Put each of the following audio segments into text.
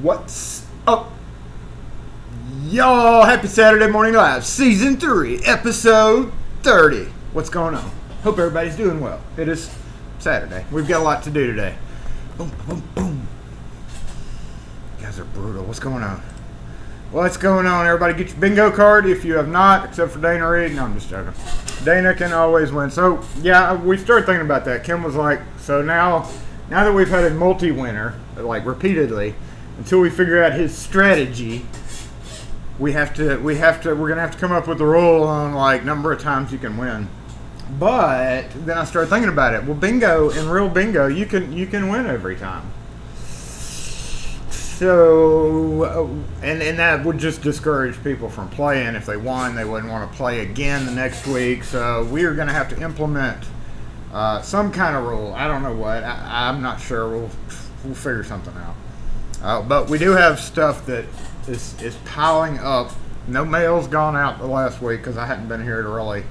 What's up, y'all? Happy Saturday Morning Live, Season 3, Episode 30. What's going on? Hope everybody's doing well. It is Saturday. We've got a lot to do today. Boom, boom, boom. You guys are brutal. What's going on? What's going on, everybody? Get your bingo card if you have not, except for Dana Reed. No, I'm just joking. Dana can always win. So, yeah, we started thinking about that. Kim was like, so now that we've had a multi-winner, like repeatedly, until we figure out his strategy, we're gonna have to come up with a rule on like number of times you can win. But then I started thinking about it. Well, bingo, in real bingo, you can win every time. So, and that would just discourage people from playing. If they won, they wouldn't want to play again the next week. So we are going to have to implement some kind of rule. I don't know what. I'm not sure. We'll figure something out. But we do have stuff that is piling up. No mail's gone out the last week because I hadn't been here to really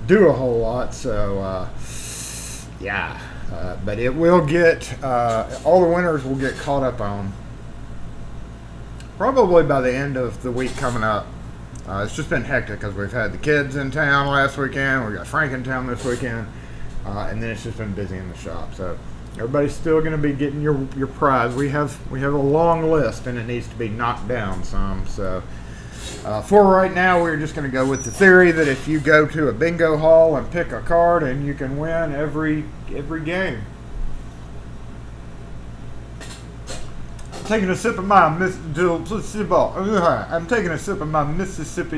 do a whole lot. So, yeah. But it will get, all the winners will get caught up on probably by the end of the week coming up. It's just been hectic because we've had the kids in town last weekend. We got Frank in town this weekend. And then it's just been busy in the shop. So everybody's still going to be getting your prize. We have a long list, and it needs to be knocked down some. So for right now, we're just going to go with the theory that if you go to a bingo hall and pick a card, and you can win every game. I'm taking a sip of my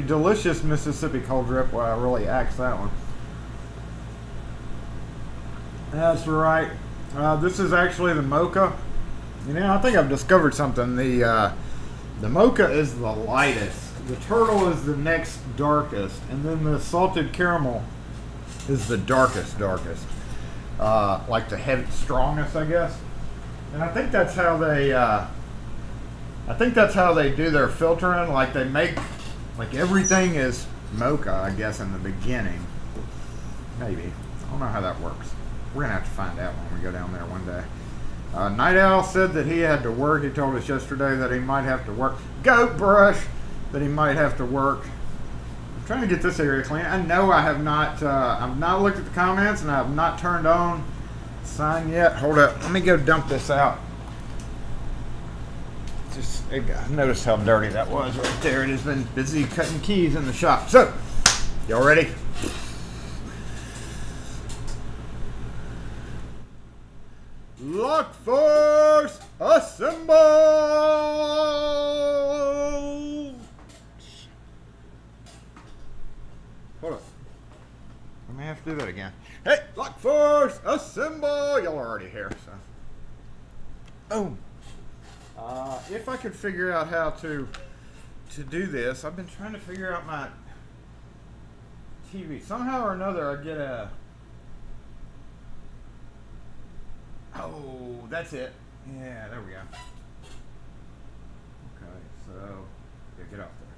delicious Mississippi cold drip. Well, I really axed that one. That's right. This is actually the mocha. You know, I think I've discovered something. The mocha is the lightest. The turtle is the next darkest, and then the salted caramel is the darkest. Like the strongest, I guess. And I think that's how they do their filtering. Like they make, like everything is mocha, I guess, in the beginning. Maybe. I don't know how that works. We're going to have to find out when we go down there one day. Night Owl said that he had to work. He told us yesterday that he might have to work. Goat Brush! That he might have to work. I'm trying to get this area clean. I know I have not, I've not looked at the comments, and I have not turned on sign yet. Hold up. Let me go dump this out. Notice how dirty that was right there. It has been busy cutting keys in the shop. So, y'all ready? LockForce Assemble! Hold on. I may have to do that again. Hey, LockForce Assemble! Y'all are already here, so. Boom. If I could figure out how to do this, I've been trying to figure out my TV. Somehow or another, I get a. Oh, that's it. Yeah, there we go. Okay, so yeah, get off there.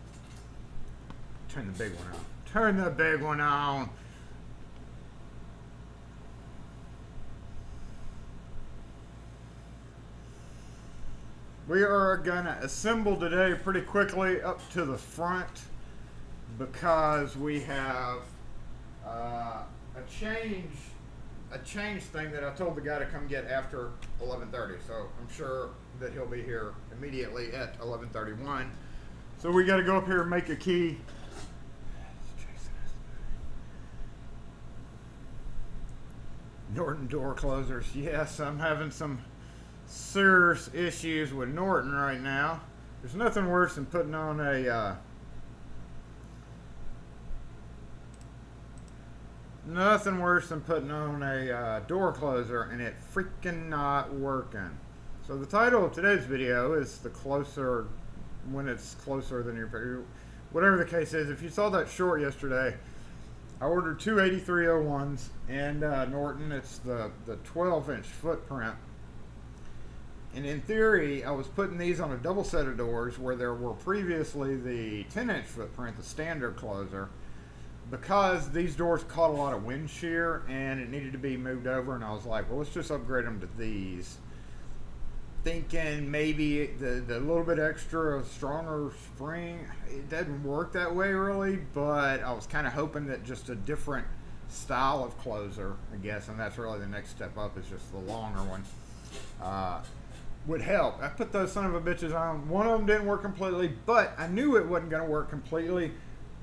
Turn the big one on. Turn the big one on. We are gonna assemble today pretty quickly up to the front because we have a change thing that I told the guy to come get after 11:30. So I'm sure that he'll be here immediately at 11:31. So we got to go up here and make a key. Norton door closers. Yes, I'm having some serious issues with Norton right now. There's nothing worse than putting on a door closer and it freaking not working. So the title of today's video is when it's closer than your, whatever the case is. If you saw that short yesterday, I ordered two 8301s and Norton. It's the 12-inch footprint. And in theory, I was putting these on a double set of doors where there were previously the 10-inch footprint, the standard closer, because these doors caught a lot of wind shear and it needed to be moved over. And I was like, well, let's just upgrade them to these. thinking maybe the little bit extra stronger spring, it doesn't work that way really, but I was kind of hoping that just a different style of closer, I guess, and that's really the next step up, is just the longer one, would help. I put those son of a bitches on. One of them didn't work completely, but I knew it wasn't going to work completely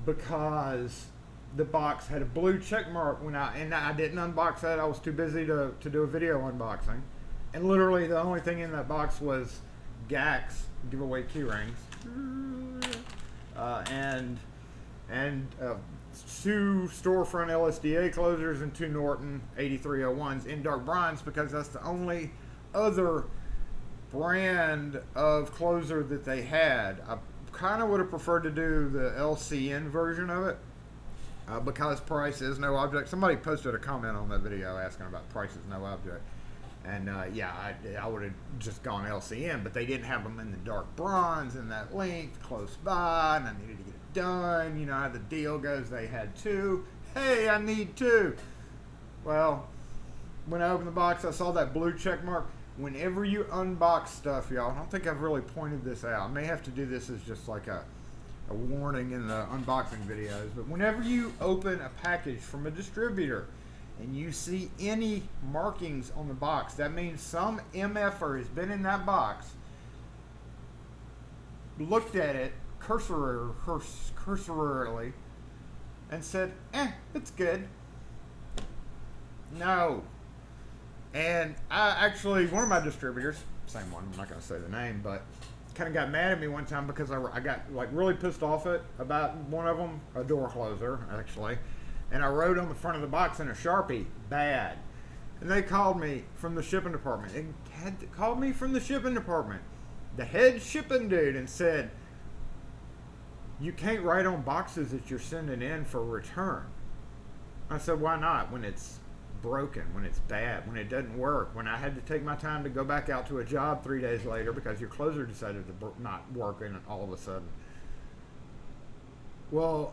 because the box had a blue check mark and I didn't unbox that. I was too busy to do a video unboxing. And literally the only thing in that box was GAX giveaway key rings, and two storefront LSDA closers and two Norton 8301s in dark bronze, because that's the only other brand of closer that they had. I kind of would have preferred to do the LCN version of it, because price is no object. Somebody posted a comment on that video asking about price is no object. And yeah, I would have just gone LCN, but they didn't have them in the dark bronze in that length close by, and I needed to get it done. You know how the deal goes. They had two. Hey, I need two. Well, when I opened the box, I saw that blue check mark. Whenever you unbox stuff, y'all, I don't think I've really pointed this out. I may have to do this as just like a warning in the unboxing videos, but whenever you open a package from a distributor and you see any markings on the box, that means some MFer has been in that box, looked at it cursorily, and said, it's good. No. And I actually, one of my distributors, same one, I'm not going to say the name, but kind of got mad at me one time because I got like really pissed off about one of them, a door closer actually. And I wrote on the front of the box in a Sharpie, bad. And they called me from the shipping department. They called me from the shipping department, the head shipping dude, and said, you can't write on boxes that you're sending in for return. I said, why not? When it's broken, when it's bad, when it doesn't work, when I had to take my time to go back out to a job 3 days later because your closer decided to not work and all of a sudden. Well,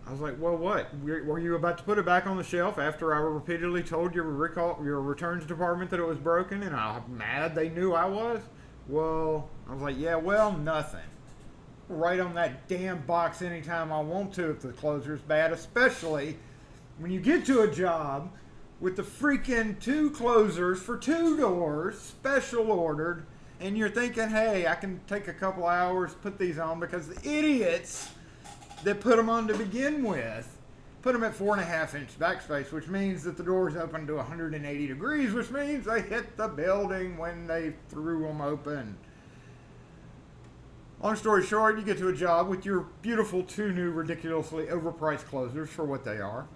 I was like, well, what? Were you about to put it back on the shelf after I repeatedly told your returns department that it was broken, and I'm mad they knew I was? Well, I was like, yeah, well, nothing. Right on that damn box anytime I want to if the closer's bad, especially when you get to a job with the freaking two closers for two doors, special ordered, and you're thinking, hey, I can take a couple hours, put these on, because the idiots that put them on to begin with put them at 4.5-inch backspace, which means that the doors open to 180 degrees, which means they hit the building when they threw them open. Long story short, you get to a job with your beautiful two new ridiculously overpriced closers for what they are.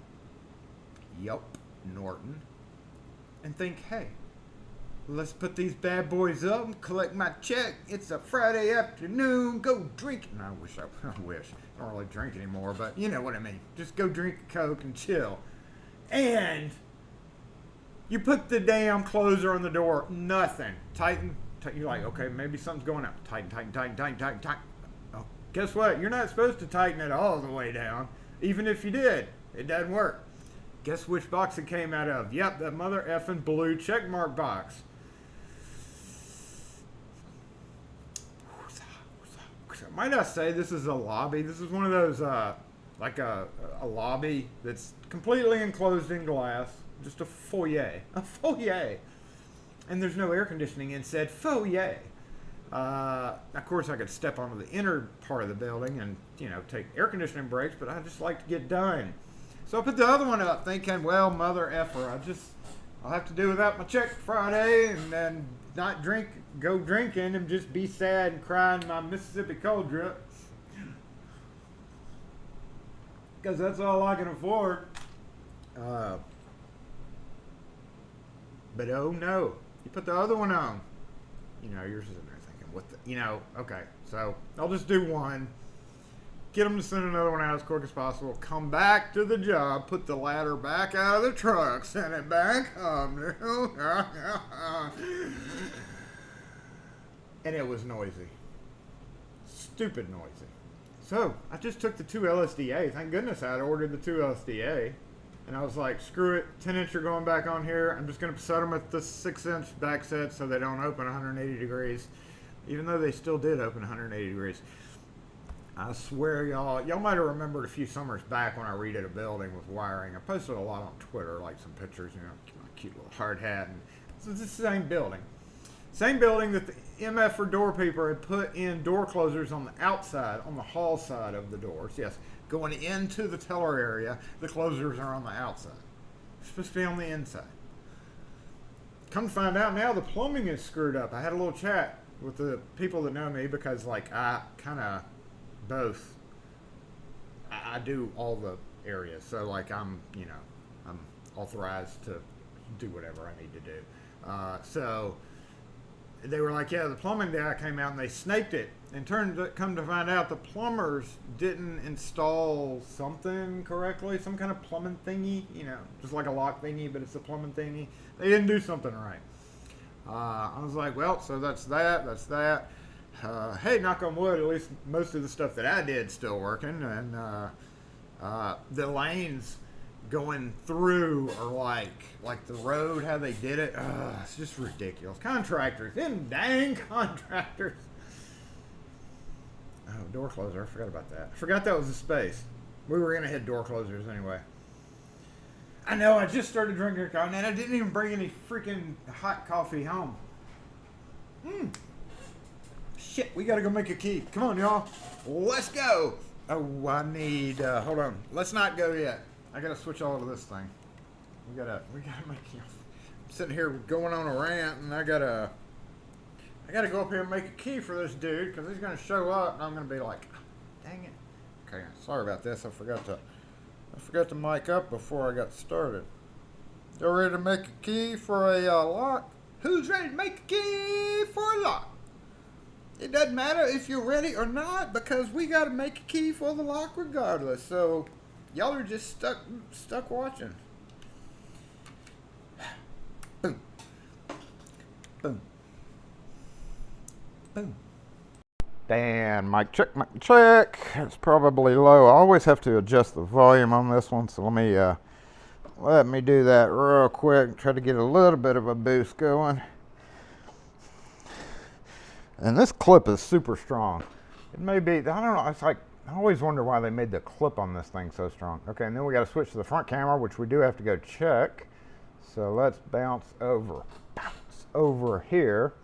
Yup, Norton. And think, hey, let's put these bad boys up and collect my check. It's a Friday afternoon. Go drink. And I wish. I don't really drink anymore, but you know what I mean. Just go drink a Coke and chill. And you put the damn closer on the door. Nothing. Tighten. You're like, okay, maybe something's going up. Tighten. Oh, guess what? You're not supposed to tighten it all the way down. Even if you did, it doesn't work. Guess which box it came out of? Yep, that mother effing blue checkmark box. Might I say this is a lobby? This is one of those, like a lobby that's completely enclosed in glass. Just a foyer. A foyer. And there's no air conditioning in said foyer. Of course, I could step onto the inner part of the building and, take air conditioning breaks, but I just like to get done. So I put the other one up thinking, well, mother effer, I'll have to do without my check Friday and then not go drinking and just be sad and cry in my Mississippi cold drip. Because that's all I can afford. But oh no, you put the other one on. You're sitting there thinking, okay, so I'll just do one. Get them to send another one out as quick as possible. Come back to the job. Put the ladder back out of the truck. Send it back home. And it was noisy. Stupid noisy. So, I just took the two LSDA. Thank goodness I had ordered the two LSDA. And I was like, screw it, 10-inch are going back on here. I'm just going to set them at the 6-inch back set so they don't open 180 degrees. Even though they still did open 180 degrees. I swear, y'all might have remembered a few summers back when I redid a building with wiring. I posted a lot on Twitter, like some pictures, my cute little hard hat. And it's the same building. Same building that the MF for door people had put in door closers on the outside, on the hall side of the doors. Yes, going into the teller area, the closers are on the outside. They're supposed to be on the inside. Come to find out now, the plumbing is screwed up. I had a little chat with the people that know me because, like, I kind of both. I do all the areas, so like I'm authorized to do whatever I need to do. So they were like, yeah, the plumbing guy came out and they snaked it, and come to find out the plumbers didn't install something correctly, some kind of plumbing thingy, just like a lock thingy, but it's a plumbing thingy. They didn't do something right. I was like, well, so that's that. Hey, knock on wood, at least most of the stuff that I did still working, and the lanes going through are like the road, how they did it. It's just ridiculous. Contractors, them dang contractors. Oh, door closer, I forgot about that. I forgot that was a space. We were gonna hit door closers anyway. I know, I just started drinking coffee, and I didn't even bring any freaking hot coffee home. Shit, we gotta go make a key. Come on, y'all. Let's go. Oh, I need, hold on. Let's not go yet. I gotta switch all of this thing. We gotta make, I'm sitting here going on a rant, and I gotta go up here and make a key for this dude, because he's gonna show up, and I'm gonna be like, dang it. Okay, sorry about this. I forgot to mic up before I got started. Y'all ready to make a key for a lock? Who's ready to make a key for a lock? It doesn't matter if you're ready or not, because we got to make a key for the lock regardless. So y'all are just stuck watching. Boom. Boom. Boom. Dan, mic check, mic check. It's probably low. I always have to adjust the volume on this one, so let me do that real quick. Try to get a little bit of a boost going. And this clip is super strong. It may be, I don't know, it's like, I always wonder why they made the clip on this thing so strong. Okay, and then we got to switch to the front camera, which we do have to go check. So let's bounce over here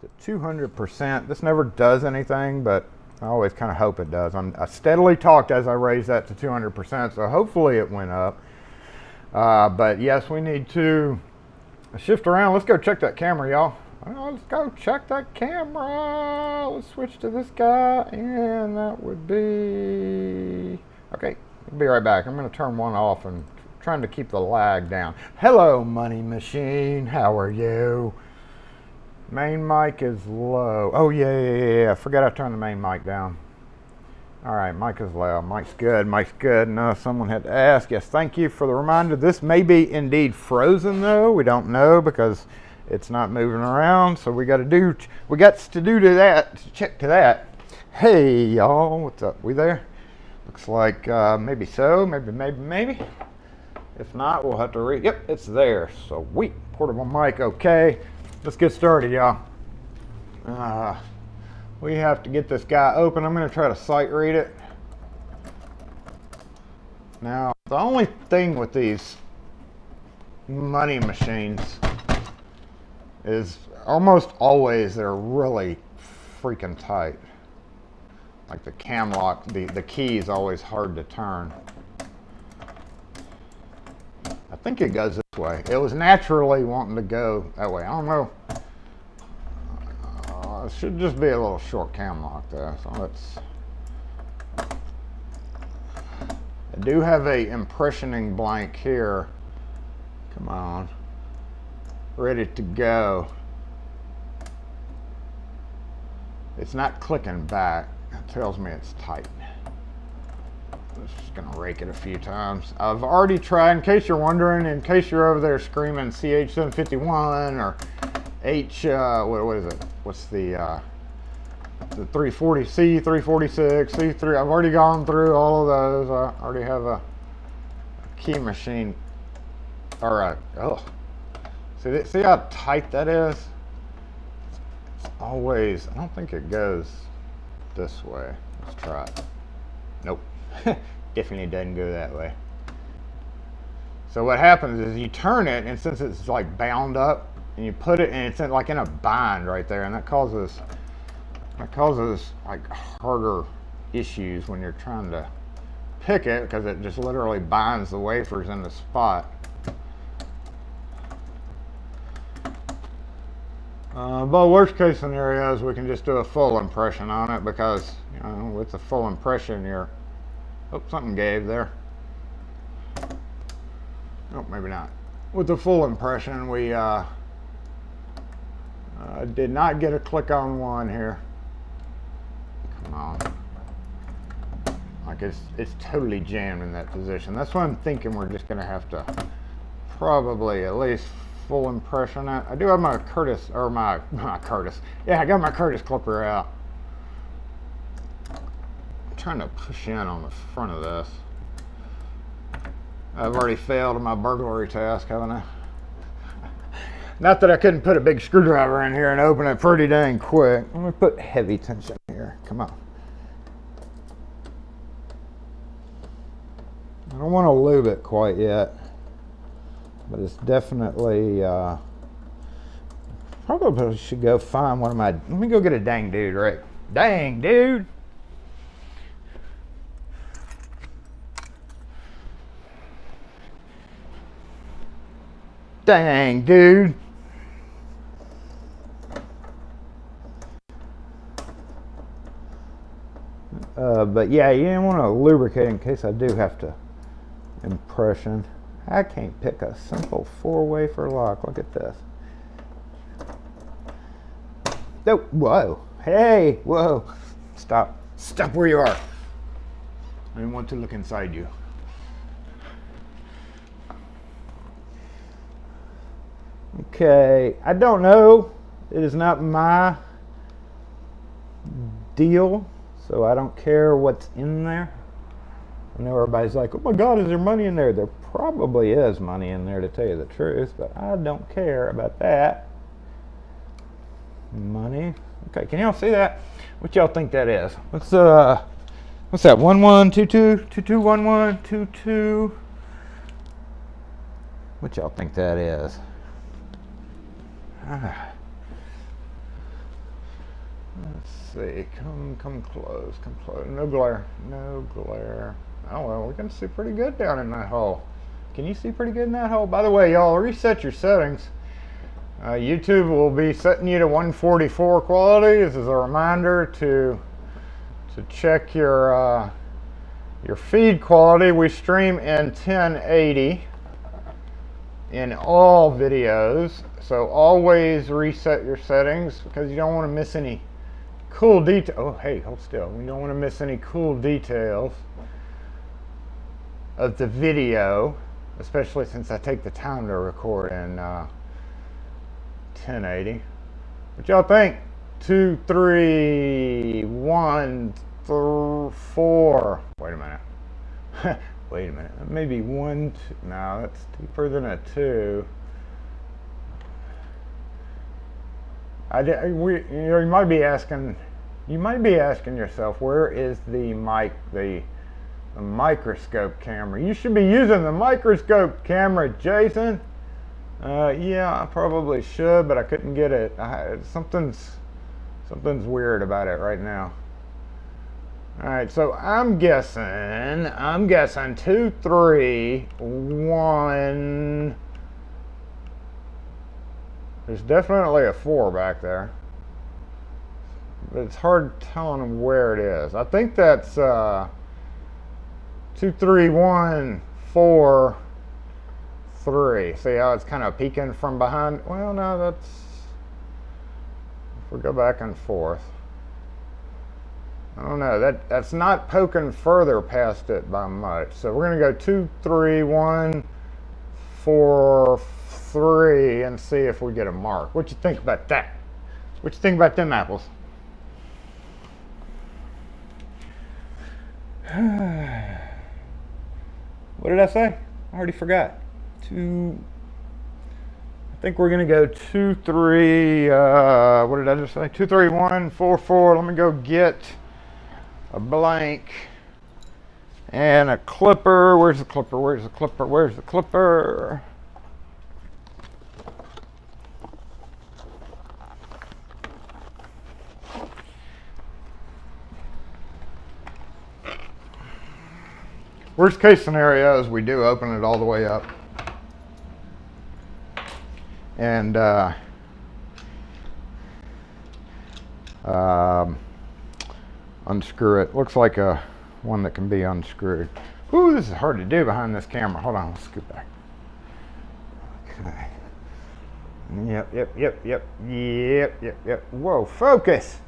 to 200%. This never does anything, but I always kind of hope it does. I steadily talked as I raised that to 200%, so hopefully it went up. But yes, we need to shift around. Let's go check that camera, y'all. Let's go check that camera. Let's switch to this guy, and that would be... Okay, I'll be right back. I'm going to turn one off and trying to keep the lag down. Hello, Money Machine. How are you? Main mic is low. Oh, yeah. I forgot I turned the main mic down. All right, mic is low. Mic's good. Mic's good. No, someone had to ask. Yes, thank you for the reminder. This may be indeed frozen, though. We don't know because it's not moving around. So we got to do to that, to check to that. Hey, y'all. What's up? We there? Looks like maybe so. Maybe. If not, we'll have to Yep, it's there. Sweet. Portable mic. Okay. Let's get started, y'all. We have to get this guy open. I'm going to try to sight read it. Now, the only thing with these money machines is almost always they're really freaking tight. Like the cam lock, the key is always hard to turn. I think it goes this way. It was naturally wanting to go that way. I don't know. It should just be a little short cam lock there. So let's. I do have a impressioning blank here. Come on. Ready to go. It's not clicking back. It tells me it's tight. I'm just gonna rake it a few times. I've already tried, in case you're wondering, in case you're over there screaming CH751 or H, what is it? What's the 340, C346, C3, I've already gone through all of those. I already have a key machine, or see how tight that is? It's always, I don't think it goes this way. Let's try it. Nope, definitely doesn't go that way. So what happens is you turn it, and since it's like bound up, and you put it, and it's like in a bind right there, and that causes like harder issues when you're trying to pick it, because it just literally binds the wafers in the spot. But worst case scenario is we can just do a full impression on it, because with the full impression something gave there. Oh, maybe not. With the full impression, we did not get a click on one here. Come on. Like it's totally jammed in that position. That's why I'm thinking we're just going to have to probably at least full impression it. I do have my Curtis, or my Curtis. Yeah, I got my Curtis clipper out. I'm trying to push in on the front of this. I've already failed in my burglary task, haven't I? Not that I couldn't put a big screwdriver in here and open it pretty dang quick. Let me put heavy tension here. Come on. I don't want to lube it quite yet, but it's definitely, probably should go find one of my, let me go get a dang dude, Rick. Dang dude. Dang dude. But yeah, you didn't want to lubricate in case I do have to impression. I can't pick a simple 4-wafer lock. Look at this. Oh, whoa. Hey, whoa. Stop. Stop where you are. I didn't want to look inside you. Okay, I don't know. It is not my deal, so I don't care what's in there. I know everybody's like, oh my God, is there money in there? There probably is money in there, to tell you the truth, but I don't care about that. Money. Okay, can y'all see that? What y'all think that is? What's that? 1122 221122. What y'all think that is? Let's see. Come close. Come close. No glare. No glare. Oh well, we can see pretty good down in that hole. Can you see pretty good in that hole? By the way, y'all, reset your settings. YouTube will be setting you to 144 quality. This is a reminder to check your feed quality. We stream in 1080 in all videos, so always reset your settings, because you don't want to miss any cool detail. Oh, hey, hold still. We don't want to miss any cool details of the video, especially since I take the time to record in 1080. What y'all think? 2, 3, 1, 4. Wait a minute. Wait a minute. Maybe 1, 2. No, that's deeper than a 2. You might be asking yourself, where is the microscope camera? You should be using the microscope camera, Jason. Yeah, I probably should, but I couldn't get it. Something's weird about it right now. All right, so I'm guessing 2, 3, 1. There's definitely a 4 back there, but it's hard telling where it is. I think that's 2, 3, 1, 4, 3. See how it's kind of peeking from behind? Well, no, that's, if we go back and forth, I don't know, that's not poking further past it by much. So we're gonna go 2, 3, 1, 4, 3 and see if we get a mark. What you think about that? What you think about them apples? What did I say? I already forgot. I think we're gonna go 2, 3. What did I just say? 2, 3, 1, 4, 4. Let me go get a blank and a clipper. Where's the clipper? Where's the clipper? Where's the clipper? Worst case scenario is we do open it all the way up and unscrew it. Looks like a one that can be unscrewed. Ooh, this is hard to do behind this camera. Hold on, let's scoot back. Okay. Yep. Whoa, focus.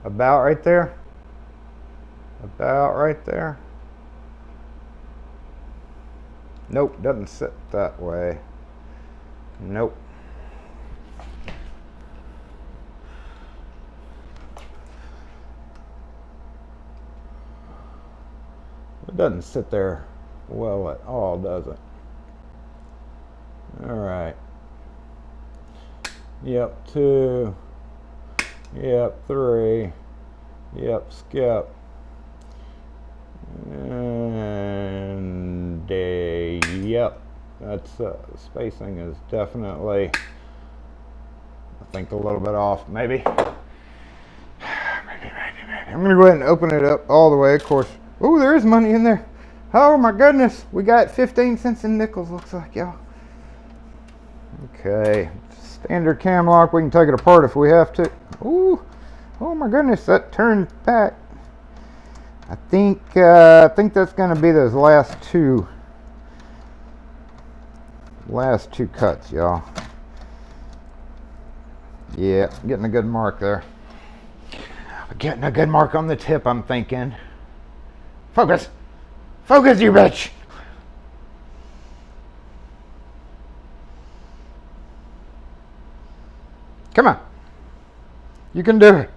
About right there. About right there. Nope, doesn't sit that way. Nope. It doesn't sit there well at all, does it? All right. Yep, 2. Yep, 3. Yep, skip. And yep, that's spacing is definitely, I think, a little bit off. Maybe. Maybe. I'm gonna go ahead and open it up all the way. Of course. Oh, there is money in there. Oh my goodness, we got 15 cents in nickels. Looks like, y'all. Okay, standard cam lock. We can take it apart if we have to. Ooh, oh my goodness, that turned back. I think that's gonna be those last two cuts, y'all. Yeah, getting a good mark there. Getting a good mark on the tip, I'm thinking. Focus, focus, you bitch. Come on, you can do it.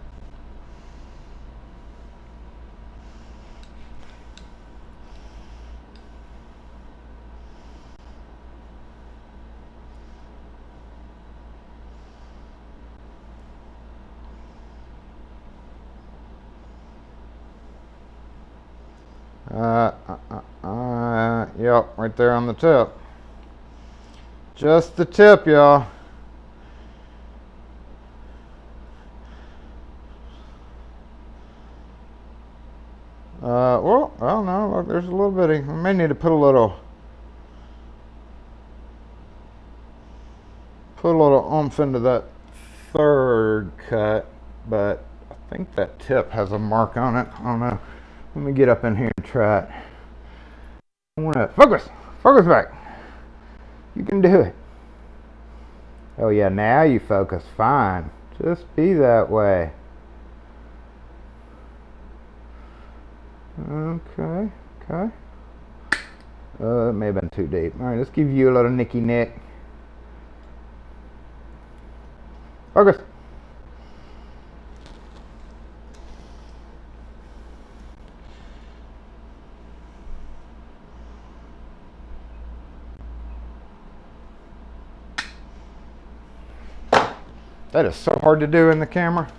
Yep, right there on the tip. Just the tip, y'all. Well, no, look, there's a little bitty. We may need to put a little oomph into that third cut, but I think that tip has a mark on it. I don't know. Let me get up in here and try it. I want to focus back. You can do it. Oh yeah, now you focus fine. Just be that way. Okay. It may have been too deep. All right, let's give you a little nicky nick. Focus. That is so hard to do in the camera.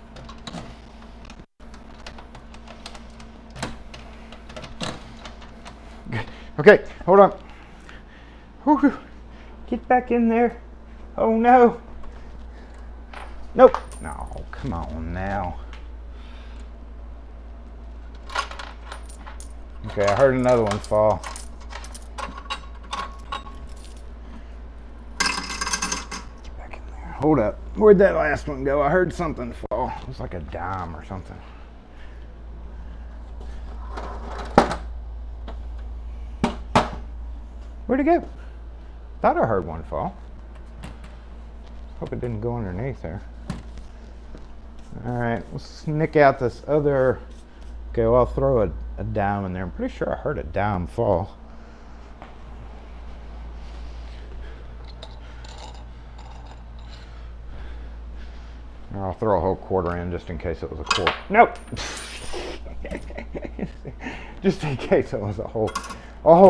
Okay, hold on. Whew. Get back in there. Oh no. Nope. No, come on now. Okay, I heard another one fall. Get back in there. Hold up. Where'd that last one go? I heard something fall. It was like a dime or something. Where'd it go? Thought I heard one fall. Hope it didn't go underneath there. All right, let's nick out this other. Okay, well, I'll throw a dime in there. I'm pretty sure I heard a dime fall. Or I'll throw a whole quarter in just in case it was a quarter. Nope. just in case it was a whole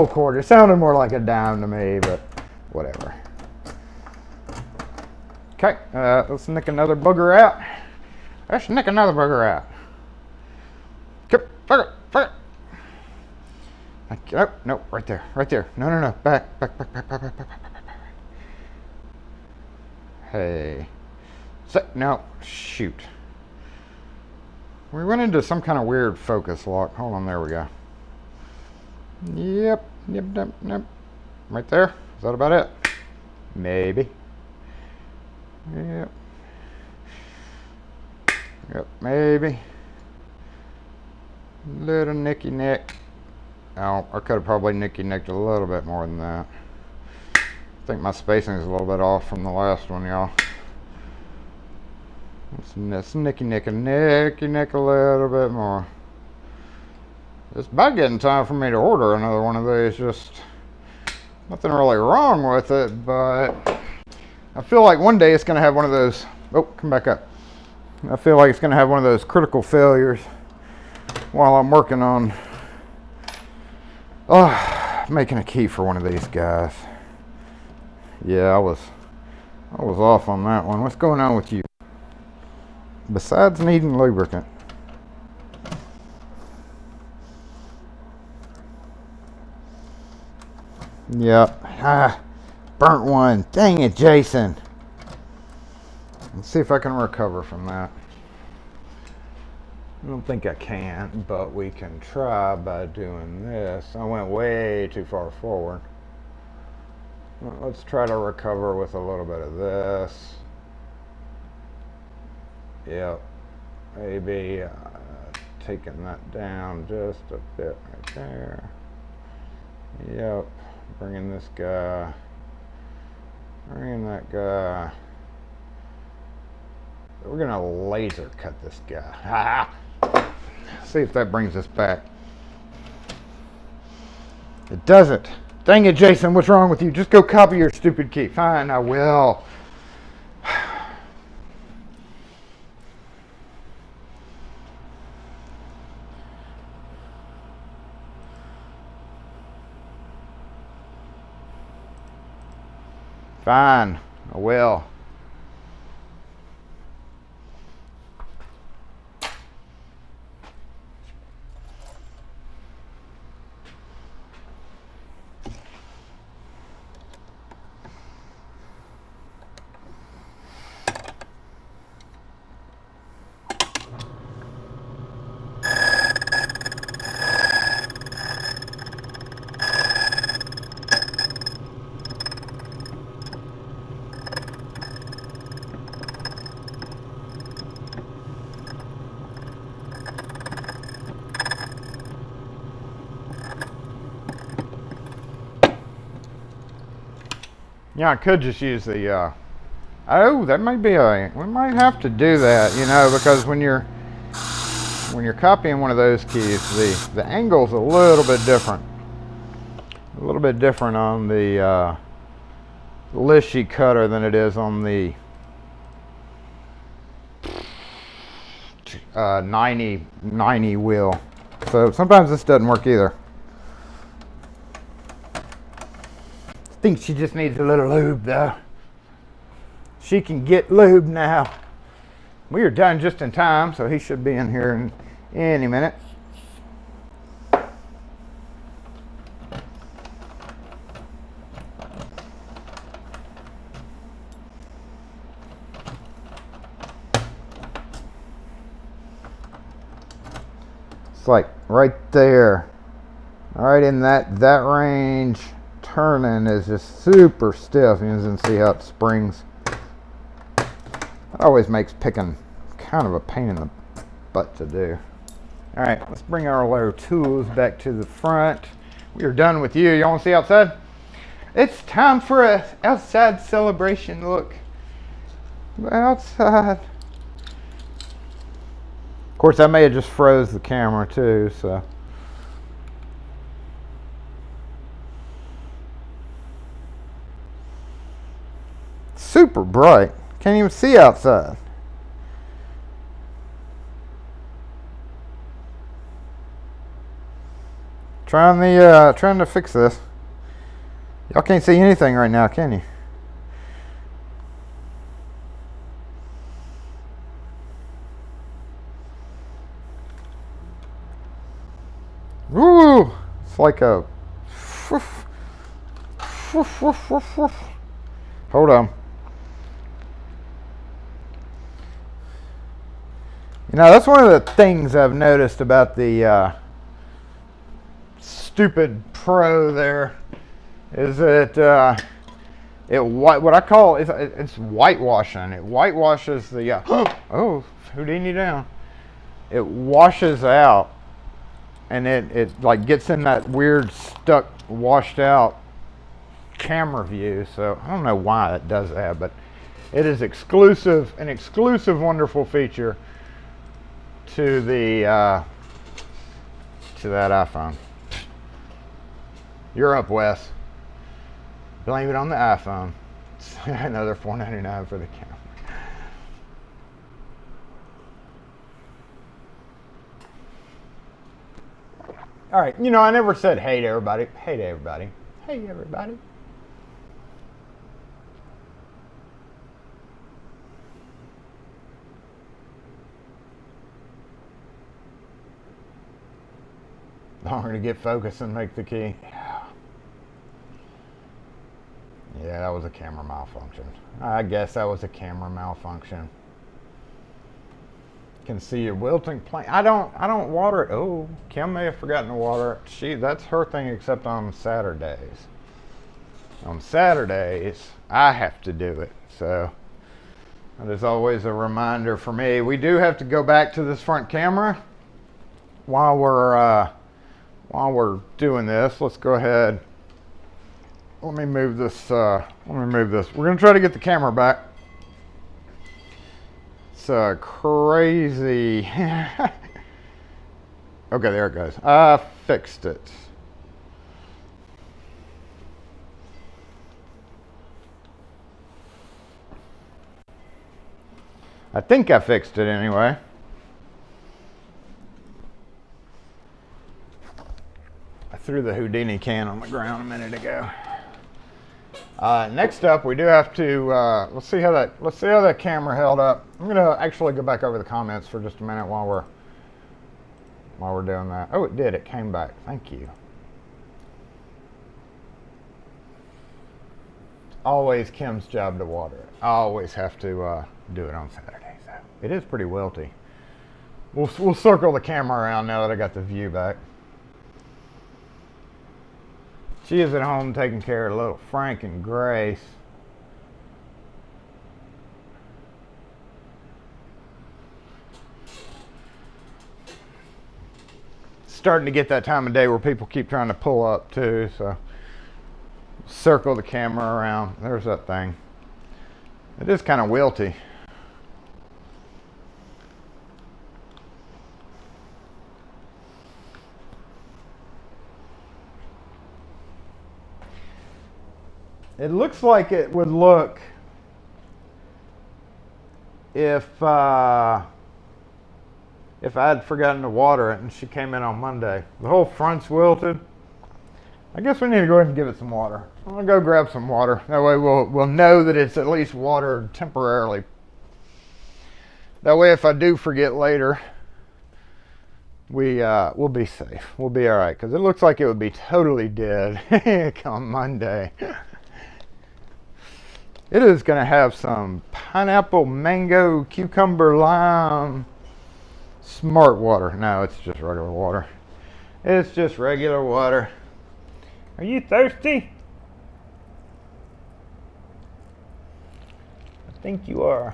quarter. It sounded more like a dime to me, but whatever. Okay, let's nick another booger out. Let's nick another booger out. Fuck it. Oh, no, right there. No. Back. Hey. No, shoot. We went into some kind of weird focus lock. Hold on, there we go. Yep. Right there. Is that about it? Maybe. Yep, maybe. Little nicky nick. Oh, I could have probably nicky nicked a little bit more than that. I think my spacing is a little bit off from the last one, y'all. Let's nicky nick a little bit more. It's about getting time for me to order another one of these. Just nothing really wrong with it, but I feel like one day it's going to have one of those. Oh, come back up. I feel like it's going to have one of those critical failures while I'm working on making a key for one of these guys. Yeah, I was off on that one. What's going on with you? Besides needing lubricant. Yep. Burnt one. Dang it, Jason. Let's see if I can recover from that. I don't think I can, but we can try by doing this. I went way too far forward. Well, let's try to recover with a little bit of this. Yep. Maybe taking that down just a bit right there. Yep. Bringing this guy. Bringing that guy. We're gonna laser cut this guy. See if that brings us back. It doesn't. Dang it, Jason, what's wrong with you? Just go copy your stupid key. Fine, I will. Fine, I will. Yeah, I could just use the, that might be we might have to do that, you know, because when you're copying one of those keys, the angle's a little bit different. A little bit different on the Lishy cutter than it is on the 90 wheel. So sometimes this doesn't work either. I think she just needs a little lube though. She can get lube now. We are done just in time, so he should be in here in any minute. It's like right there, right in that range. Turning is just super stiff. You can see how it springs. It always makes picking kind of a pain in the butt to do. All right, let's bring our little tools back to the front. We are done with you. Y'all want to see outside? It's time for a outside celebration. Look, outside. Of course, I may have just froze the camera too, so. Super bright. Can't even see outside. trying to fix this. Y'all can't see anything right now, can you? Woo! It's like a. Hold on. You know, that's one of the things I've noticed about the stupid Pro there, is that what I call it's whitewashing. It whitewashes the oh, Houdini down. It washes out, and it like gets in that weird stuck, washed out camera view. So I don't know why it does that, but it is an exclusive wonderful feature to the to that iPhone. You're up, Wes. Blame it on the iPhone. It's another $4.99 for the camera. All right, you know, I never said hey to everybody. Hey to everybody. Hey, everybody. Longer to get focused and make the key. Yeah, that was a camera malfunction. I guess that was a camera malfunction. Can see your wilting plant. I don't water it. Oh, Kim may have forgotten to water it. That's her thing, except on Saturdays. On Saturdays, I have to do it. So there's always a reminder for me. We do have to go back to this front camera while we're doing this. Let's go ahead. Let me move this. We're gonna try to get the camera back. It's crazy. Okay, there it goes. I fixed it. I think I fixed it anyway. I threw the Houdini can on the ground a minute ago. Next up, we do have to let's see how that camera held up. I'm gonna actually go back over the comments for just a minute while we're doing that. Oh, it did. It came back. Thank you. It's always Kim's job to water it. I always have to do it on Saturdays. So it is pretty wilty. We'll circle the camera around now that I got the view back. She is at home taking care of little Frank and Grace. It's starting to get that time of day where people keep trying to pull up too, so circle the camera around. There's that thing. It is kind of wilty. It looks like it would look if I had forgotten to water it and she came in on Monday. The whole front's wilted. I guess we need to go ahead and give it some water. I'm gonna go grab some water. That way we'll know that it's at least watered temporarily. That way if I do forget later, we'll be safe. We'll be all right, because it looks like it would be totally dead come Monday. It is going to have some pineapple, mango, cucumber, lime, smart water. No, it's just regular water. It's just regular water. Are you thirsty? I think you are.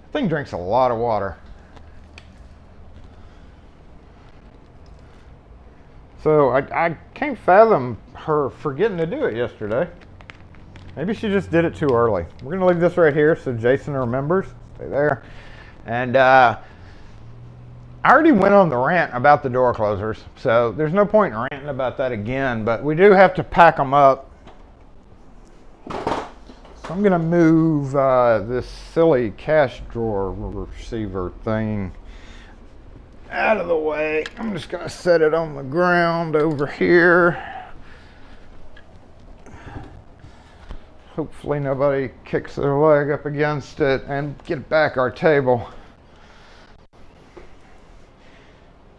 That thing drinks a lot of water. So I can't fathom her forgetting to do it yesterday. Maybe she just did it too early. We're going to leave this right here so Jason remembers. Stay there. And I already went on the rant about the door closers, so there's no point in ranting about that again, but we do have to pack them up. So I'm going to move this silly cash drawer receiver thing out of the way. I'm just gonna set it on the ground over here. Hopefully nobody kicks their leg up against it and get back our table.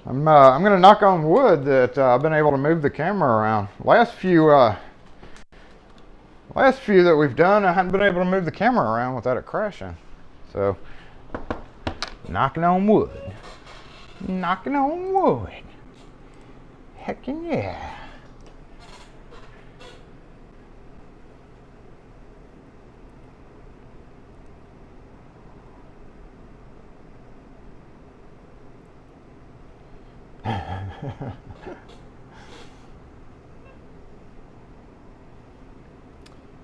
I'm gonna knock on wood that I've been able to move the camera around. Last few that we've done, I haven't been able to move the camera around without it crashing. So, knocking on wood. Knocking on wood. Heckin' yeah.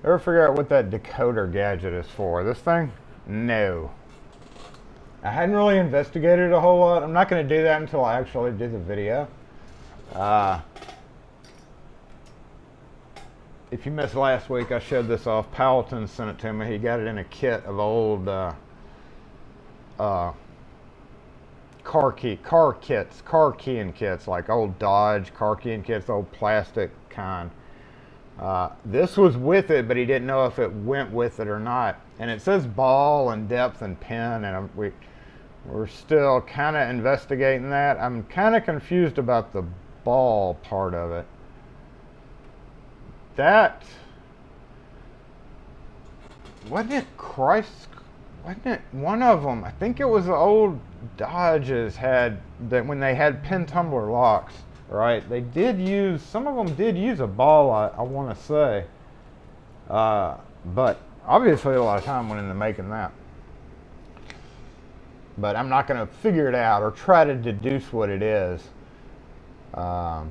Ever figure out what that decoder gadget is for? This thing? No. I hadn't really investigated a whole lot. I'm not going to do that until I actually do the video. If you missed last week, I showed this off. Paladin sent it to me. He got it in a kit of old car keying kits, like old Dodge car keying kits, old plastic kind. This was with it, but he didn't know if it went with it or not. And it says ball and depth and pin, and we're still kind of investigating that. I'm kind of confused about the ball part of it. That wasn't it wasn't it one of them? I think it was the old Dodges had that when they had pin tumbler locks, right? They did use, some of them did use a ball, I want to say. But obviously a lot of time went into making that. But I'm not going to figure it out or try to deduce what it is. Yeah.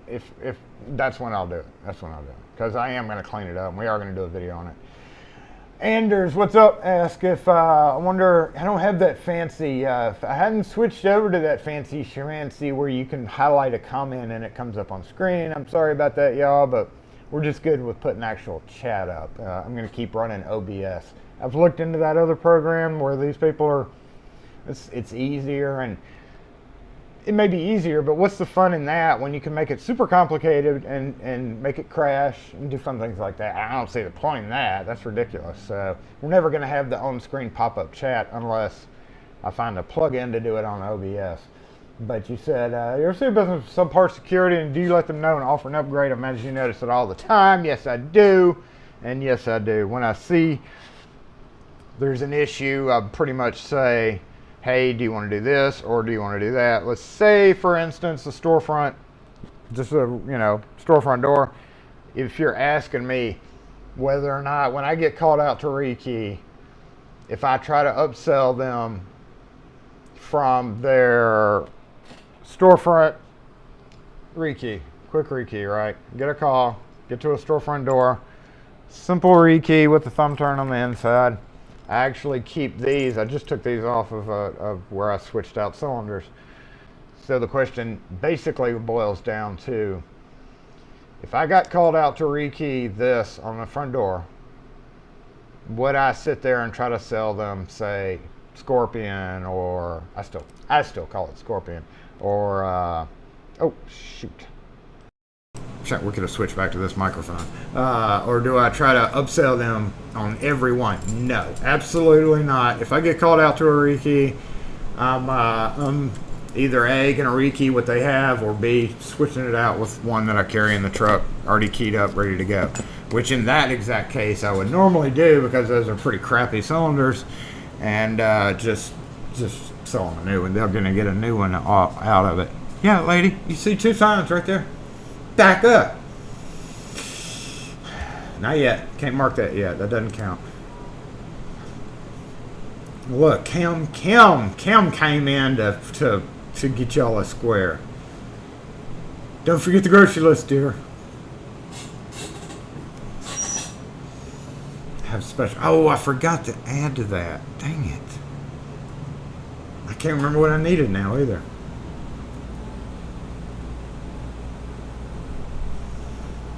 If that's when I'll do it. That's when I'll do it. Because I am going to clean it up, and we are going to do a video on it. Anders, what's up? Ask if I wonder, I don't have that fancy, if I hadn't switched over to that fancy schmancy where you can highlight a comment and it comes up on screen. I'm sorry about that, y'all, but we're just good with putting actual chat up. I'm going to keep running OBS. I've looked into that other program where these people are, it's easier, and it may be easier, but what's the fun in that when you can make it super complicated and make it crash and do fun things like that? I don't see the point in that. That's ridiculous. So we're never going to have the on-screen pop-up chat unless I find a plug-in to do it on OBS. But you said, you ever see a business with subpar security, and do you let them know and offer an upgrade? I imagine you notice it all the time. Yes, I do. And yes, I do. When I see there's an issue, I pretty much say, hey, do you want to do this or do you want to do that? Let's say, for instance, the storefront, just a storefront door. If you're asking me whether or not, when I get called out to rekey, if I try to upsell them from their storefront rekey, quick rekey, right? Get a call, get to a storefront door, simple rekey with the thumb turn on the inside. I actually keep these. I just took these off of where I switched out cylinders. So the question basically boils down to, if I got called out to rekey this on the front door, would I sit there and try to sell them, say, Scorpion, or I still call it Scorpion, or oh shoot. We could have switched back to this microphone. Or do I try to upsell them on every one? No, absolutely not. If I get called out to a rekey, I'm either A, going to rekey what they have, or B, switching it out with one that I carry in the truck, already keyed up, ready to go. Which in that exact case I would normally do, because those are pretty crappy cylinders, and just sell them a new one. They're going to get a new one out of it. Yeah, lady, you see 2 signs right there? Back up. Not yet. Can't mark that yet. That doesn't count. Look, Cam came in to get y'all a square. Don't forget the grocery list, dear. Have special. Oh, I forgot to add to that. Dang it. I can't remember what I needed now either.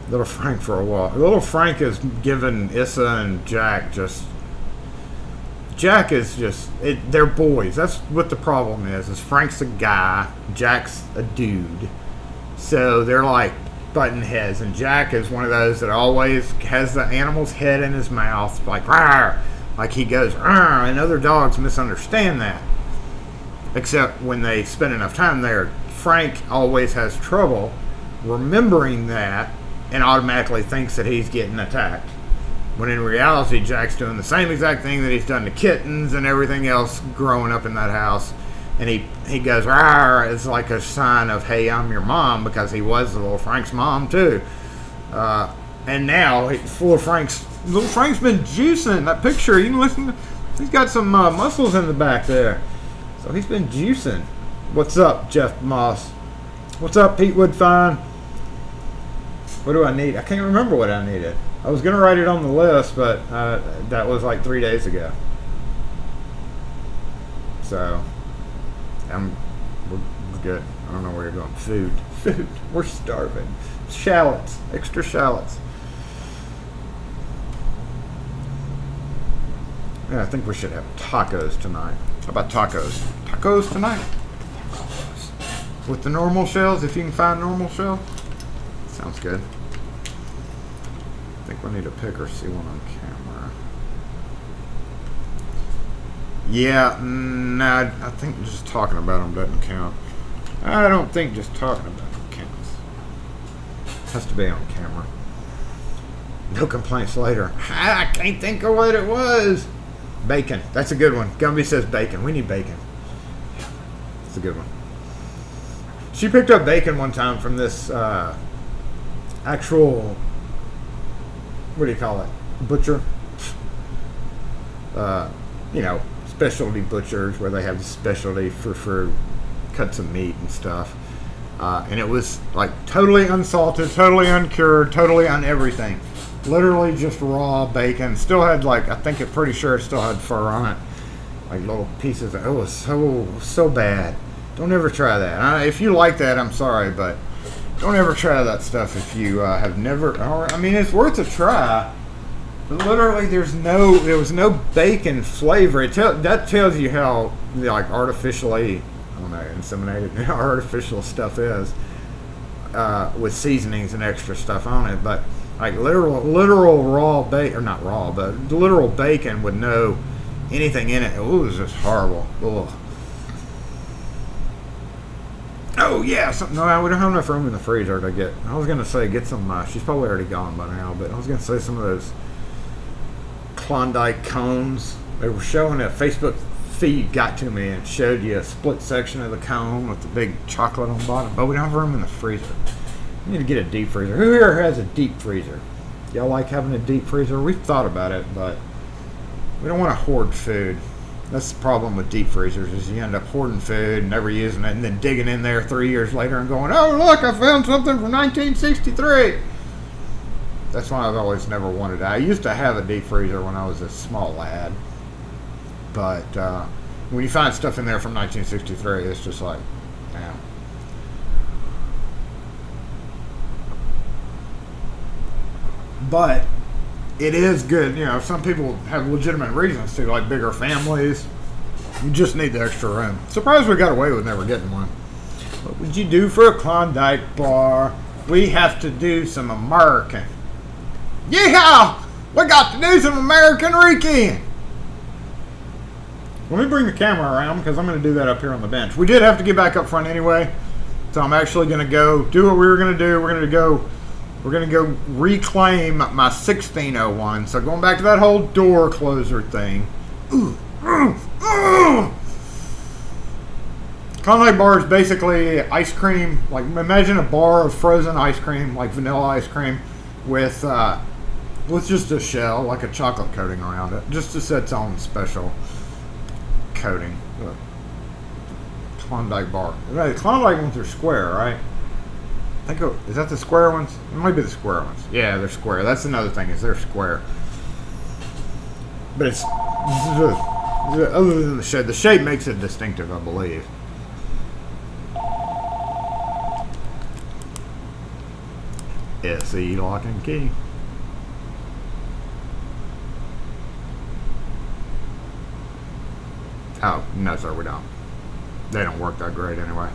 Little Frank for a walk. Little Frank is giving Issa and Jack just Jack is just, they're boys. That's what the problem is Frank's a guy, Jack's a dude. So they're like button heads, and Jack is one of those that always has the animal's head in his mouth, like rawr, like he goes rawr, and other dogs misunderstand that. Except when they spend enough time there, Frank always has trouble remembering that and automatically thinks that he's getting attacked. When in reality, Jack's doing the same exact thing that he's done to kittens and everything else growing up in that house. And he goes, rawr, it's like a sign of, hey, I'm your mom, because he was little Frank's mom too. And now, little Frank's been juicing. That picture, you can listen, he's got some muscles in the back there. So he's been juicing. What's up, Jeff Moss? What's up, Pete Woodfine? What do I need? I can't remember what I needed. I was going to write it on the list, but that was like 3 days ago. So, we're good. I don't know where you're going. Food. We're starving. Shallots. Extra shallots. Yeah, I think we should have tacos tonight. How about tacos? Tacos tonight? Tacos. With the normal shells, if you can find normal shells. Sounds good. I think we need a pick or see one on camera. Yeah, nah, I think just talking about them doesn't count. I don't think just talking about them counts. Has to be on camera. No complaints later. I can't think of what it was. Bacon. That's a good one. Gumby says bacon. We need bacon. That's a good one. She picked up bacon one time from this actual, what do you call it? Butcher. Specialty butchers where they have the specialty for cuts of meat and stuff. And it was like totally unsalted, totally uncured, totally on everything. Literally just raw bacon. Still had pretty sure it still had fur on it. Like little pieces. It was so bad. Don't ever try that. If you like that, I'm sorry, but don't ever try that stuff if you have never. It's worth a try. But literally, there was no bacon flavor. That tells you how artificially, inseminated artificial stuff is with seasonings and extra stuff on it. But literal raw bacon, or not raw, but literal bacon with no anything in it. It was just horrible. Ugh. Oh yeah, no, we don't have enough room in the freezer to get. I was gonna say get some. She's probably already gone by now, but I was gonna say some of those Klondike cones. They were showing a Facebook feed got to me and showed you a split section of the cone with the big chocolate on the bottom. But we don't have room in the freezer. We need to get a deep freezer. Who here has a deep freezer? Y'all like having a deep freezer? We've thought about it, but we don't want to hoard food. That's the problem with deep freezers, is you end up hoarding food and never using it, and then digging in there 3 years later and going, oh look, I found something from 1963. That's why I've always never wanted it. I used to have a deep freezer when I was a small lad, but when you find stuff in there from 1963, it's just like, yeah. But it is good. Some people have legitimate reasons to, like bigger families. You just need the extra room. Surprised we got away with never getting one. What would you do for a Klondike bar? We have to do some American. Yeah! We got to do some American weekend. Let me bring the camera around because I'm going to do that up here on the bench. We did have to get back up front anyway. So I'm actually going to go do what we were going to do. We're going to go reclaim my 1601. So going back to that whole door closer thing. Klondike bar is basically ice cream. Like imagine a bar of frozen ice cream, like vanilla ice cream, with just a shell, like a chocolate coating around it, just to set its own special coating. Look. Klondike bar. The Klondike ones are square, right? Is that the square ones? It might be the square ones. Yeah, they're square. That's another thing, is they're square. But it's other than the shape makes it distinctive, I believe. SE lock and key. Oh, no, sir, we don't. They don't work that great anyway.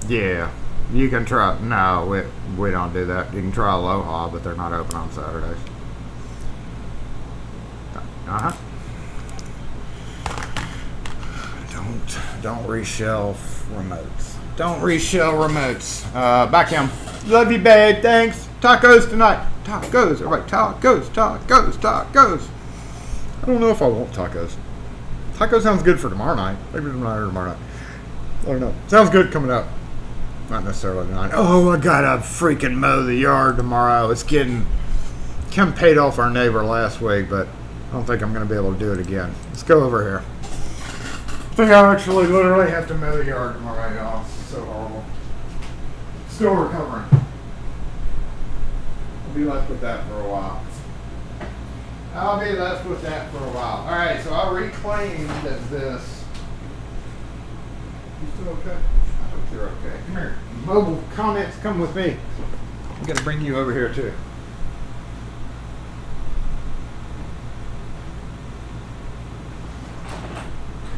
Yeah, you can try. No, we don't do that. You can try Aloha, but they're not open on Saturdays. Uh huh. Don't reshell remotes. Don't reshell remotes. Back him. Love you, babe. Thanks. Tacos tonight. Tacos. Everybody, tacos. I don't know if I want tacos. Taco sounds good for tomorrow night. Maybe tonight or tomorrow night. I don't know. Sounds good coming up. Not necessarily tonight. Oh, I gotta freaking mow the yard tomorrow. It's getting. Kim paid off our neighbor last week, but I don't think I'm gonna be able to do it again. Let's go over here. I think I actually literally have to mow the yard tomorrow, y'all. It's so horrible. Still recovering. I'll be left with that for a while. Alright, so I reclaimed this. You still okay? I hope you're okay. Come here. Mobile comments, come with me. I'm going to bring you over here too.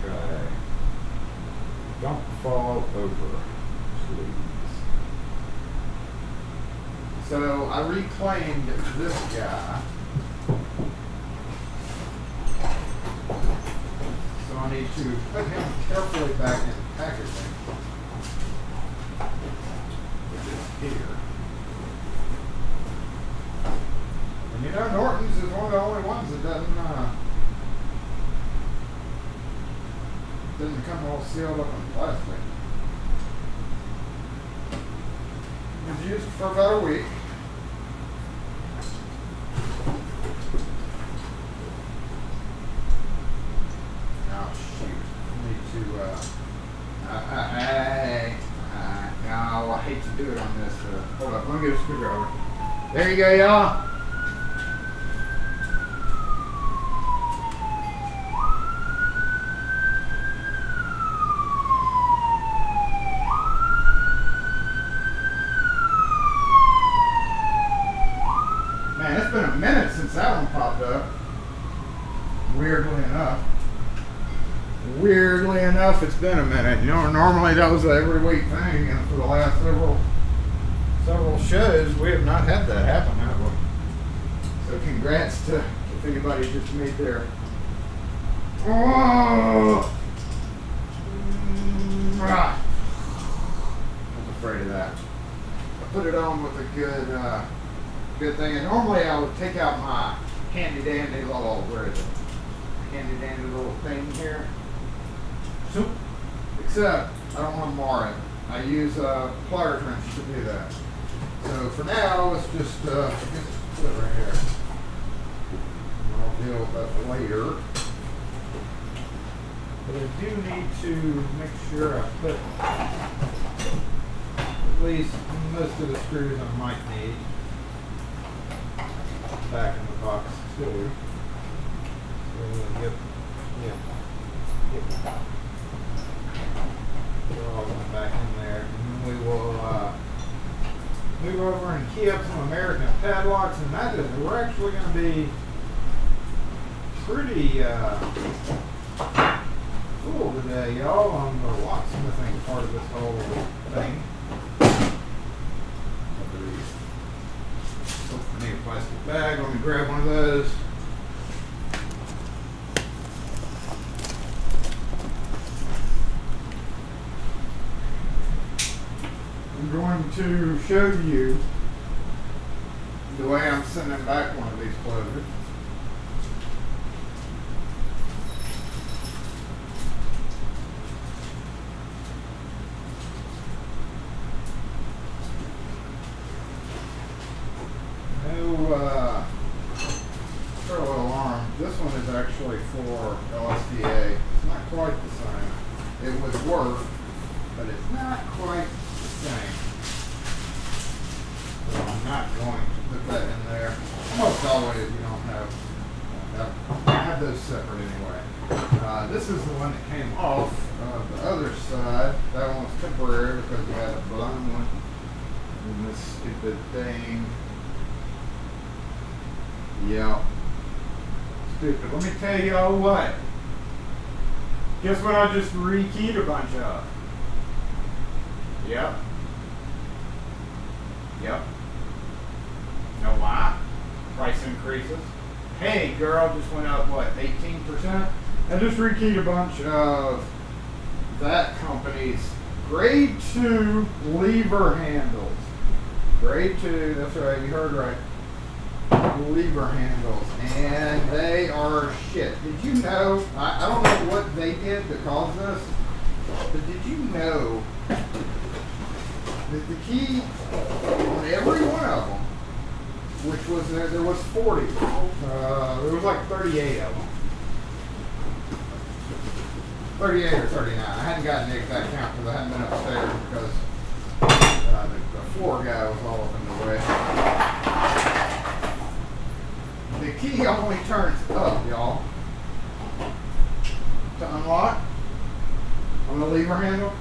Okay. Don't fall over, please. So I reclaimed this guy. So I need to put him carefully back in the packaging, which is here. And you know, Norton's is one of the only ones that doesn't come all sealed up in plastic. It was used for about a week. Oh shoot! No, I hate to do it on this. Hold up, let me get a screwdriver. There you go, y'all. Man, it's been a minute since that one popped up. Weirdly enough, it's been a minute. You know, normally that was an every week thing, and for the last several shows, we have not had that happen, have we? So congrats to if anybody just made their. Oh! I was afraid of that. I put it on with a good thing, and normally I would take out my handy dandy little, where is it? Handy dandy little thing here. So, except I don't want to mar it. I use a plier wrench to do that. So for now, let's just put it right here. And I'll deal with that later. But I do need to make sure I put at least most of the screws I might need back in the box too. So we'll get they're all going back in there. And then we will move over and key up some American padlocks, and we're actually going to be pretty full today, y'all, on the locksmithing part of this whole thing. I need a plastic bag. Let me grab one of those. I'm going to show you the way I'm sending back one of these closers. No parallel arm. This one is actually for LSDA. It's not quite the same. It would work, but it's not quite the same. So I'm not going to put that in there. Almost always you don't have have those separate anyway. This is the one that came off the other side. That one was temporary because we had a blown one in this stupid thing. Yeah. Stupid. Let me tell y'all what. Guess what I just rekeyed a bunch of? Yep. Yep. Know why? Price increases. Hey, girl, just went up, what, 18%? I just rekeyed a bunch of that company's grade 2 lever handles. Grade 2, that's right, you heard right. Lever handles. And they are shit. Did you know, I don't know what they did to cause this, but did you know that the key on every one of them, which was, there was 40, there was like 38 of them. 38 or 39. I hadn't gotten the exact count because I hadn't been upstairs because the floor guy was all up in the way. The key only turns up, y'all, to unlock on the lever handle.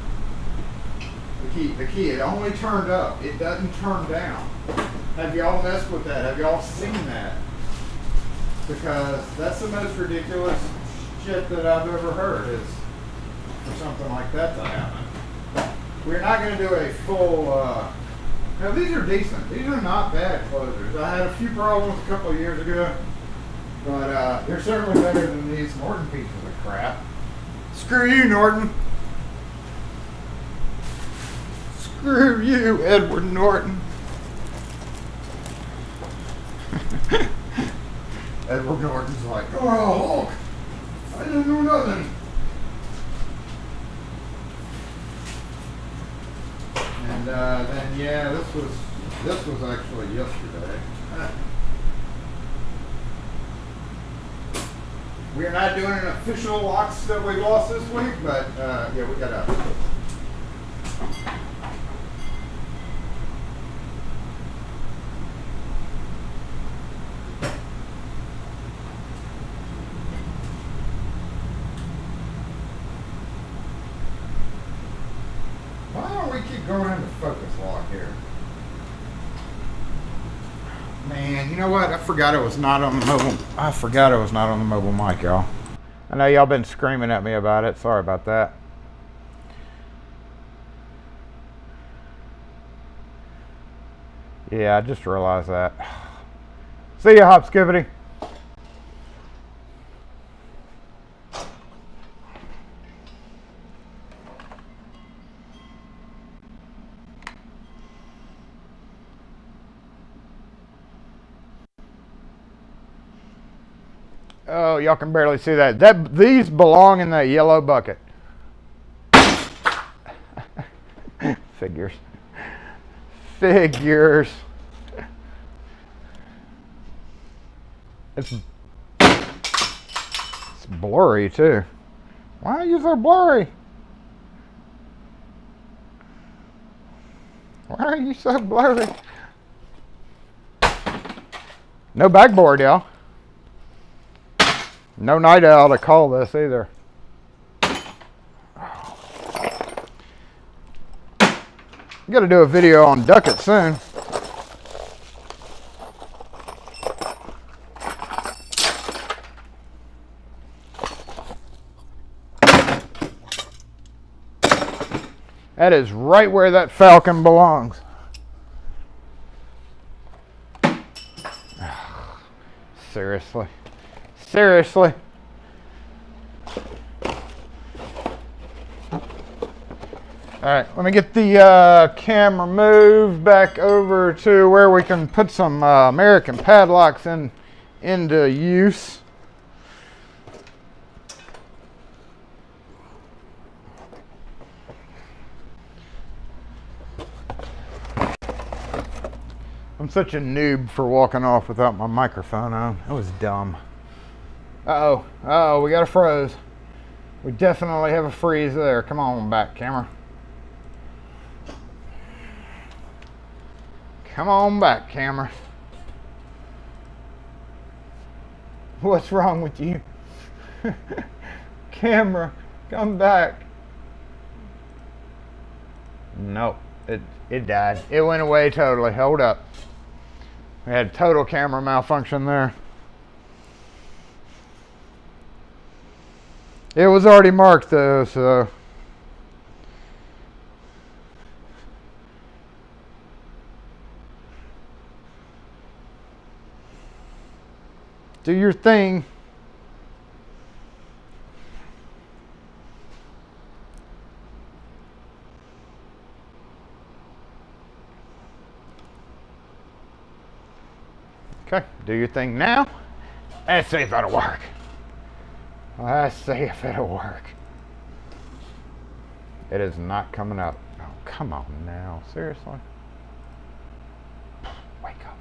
The key, it only turned up. It doesn't turn down. Have y'all messed with that? Have y'all seen that? Because that's the most ridiculous shit that I've ever heard is for something like that to happen. We're not going to do a full, now these are decent. These are not bad closers. I had a few problems a couple of years ago, but they're certainly better than these Norton pieces of crap. Screw you, Norton. Screw you, Edward Norton. Edward Norton's like, oh, Hulk, I didn't do nothing. And then, yeah, this was actually yesterday. We're not doing an official locks that we lost this week, but yeah, we got a. Going into focus lock here. Man, you know what? I forgot it was not on the mobile. I forgot it was not on the mobile mic, y'all. I know y'all been screaming at me about it. Sorry about that. Yeah, I just realized that. See ya, Hopskivity. Oh, y'all can barely see that. These belong in that yellow bucket. Figures. Figures. It's blurry too. Why are you so blurry? Why are you so blurry? No backboard, y'all. No night owl to call this either. Got to do a video on ducket soon. That is right where that Falcon belongs. Seriously. Seriously. Alright, let me get the camera moved back over to where we can put some American padlocks into use. I'm such a noob for walking off without my microphone on. That was dumb. Uh-oh. Uh-oh, we got a froze. We definitely have a freeze there. Come on back, camera. Come on back, camera. What's wrong with you? Camera, come back. Nope, it died. It went away totally. Hold up. We had total camera malfunction there. It was already marked though, so. Do your thing. Okay, do your thing now. Let's see if it'll work. Let's see if it'll work. It is not coming up. Oh, come on now. Seriously? Wake up.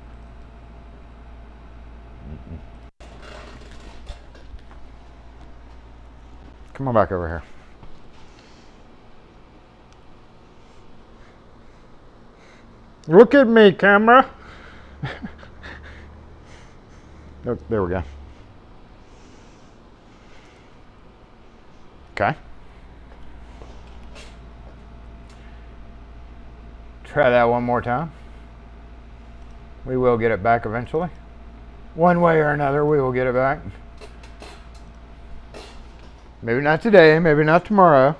Come on back over here. Look at me, camera. Oh, there we go. Okay. Try that one more time. We will get it back eventually. One way or another, we will get it back. Maybe not today, maybe not tomorrow.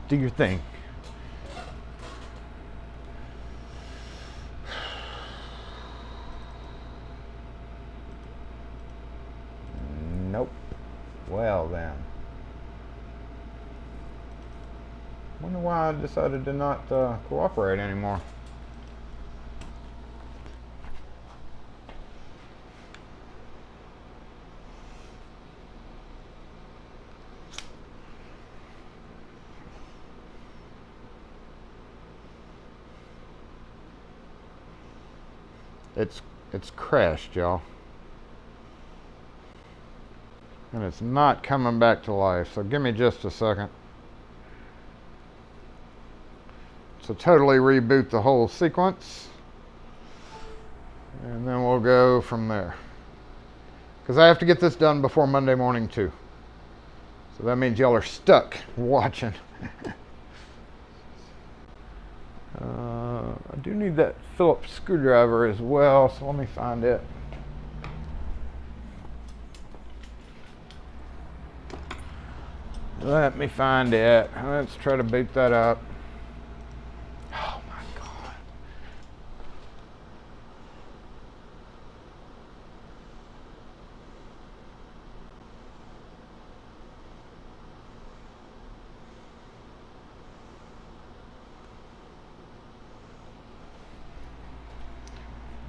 Do your thing. Nope. Well then. Wonder why I decided to not cooperate anymore. It's crashed, y'all. And it's not coming back to life, so give me just a second. So totally reboot the whole sequence. And then we'll go from there. Because I have to get this done before Monday morning too. So that means y'all are stuck watching. I do need that Phillips screwdriver as well, so let me find it. Let me find it. Let's try to boot that up. Oh my God.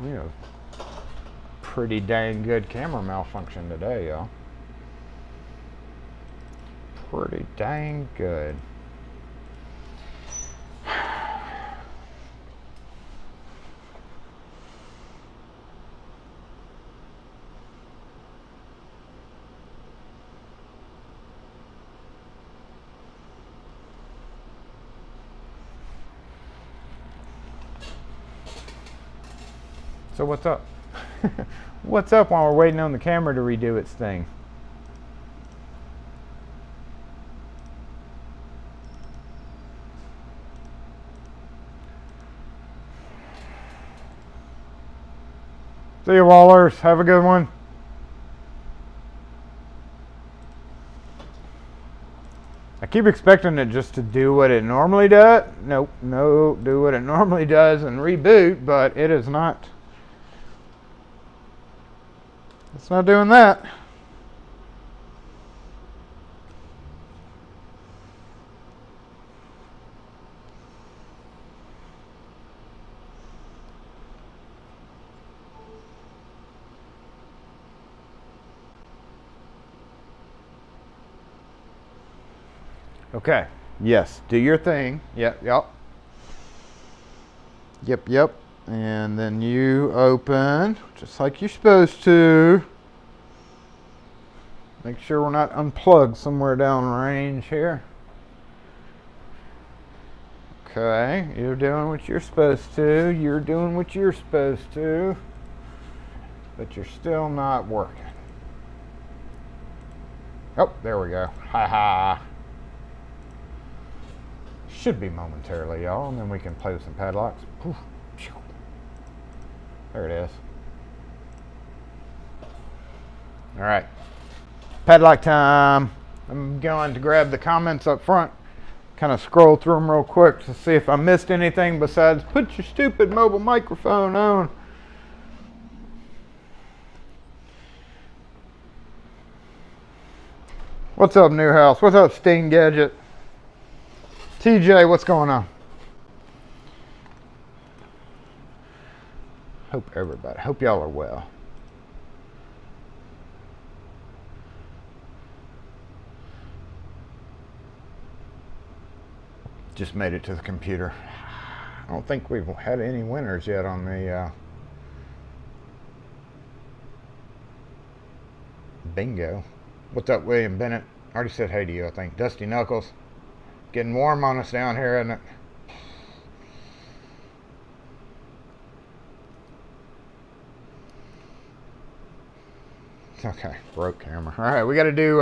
We have pretty dang good camera malfunction today, y'all. Pretty dang good. So what's up? What's up while we're waiting on the camera to redo its thing? See you, Wallers. Have a good one. I keep expecting it just to do what it normally does. Nope, no, do what it normally does and reboot, but it is not. It's not doing that. Okay. Yes. Do your thing. Yep. Yep. And then you open just like you're supposed to. Make sure we're not unplugged somewhere down range here. Okay, you're doing what you're supposed to. You're doing what you're supposed to. But you're still not working. Oh, there we go. Ha ha. Should be momentarily, y'all, and then we can play with some padlocks. Poof. There it is. All right. Padlock time. I'm going to grab the comments up front. Kind of scroll through them real quick to see if I missed anything besides put your stupid mobile microphone on. What's up, Newhouse? What's up, Sting Gadget? TJ, what's going on? Hope y'all are well. Just made it to the computer. I don't think we've had any winners yet on the bingo. What's up, William Bennett? I already said hey to you, I think. Dusty Knuckles. Getting warm on us down here, isn't it? Okay, broke camera. All right, we got to do,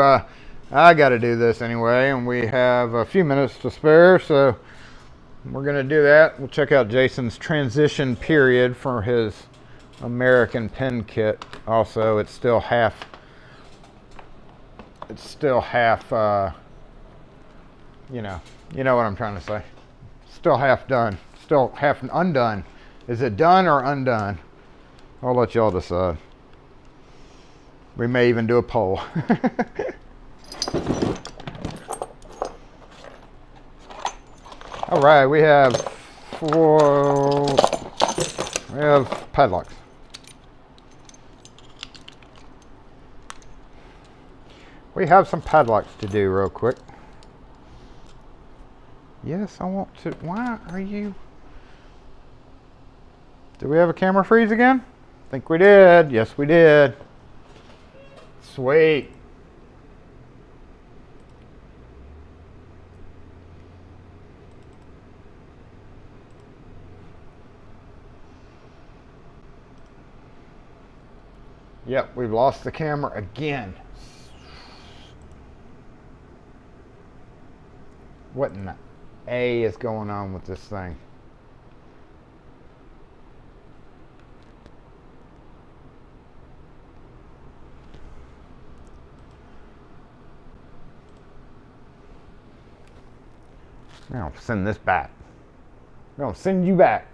I got to do this anyway, and we have a few minutes to spare, so we're going to do that. We'll check out Jason's transition period for his American pen kit. Also, it's still half, you know what I'm trying to say. Still half done, still half undone. Is it done or undone? I'll let y'all decide. We may even do a poll. All right, we have padlocks. We have some padlocks to do real quick. Yes, I want to. Why are you? Did we have a camera freeze again? I think we did. Yes, we did. Sweet. Yep, we've lost the camera again. What in the A is going on with this thing? Now send this back. I'm gonna send you back.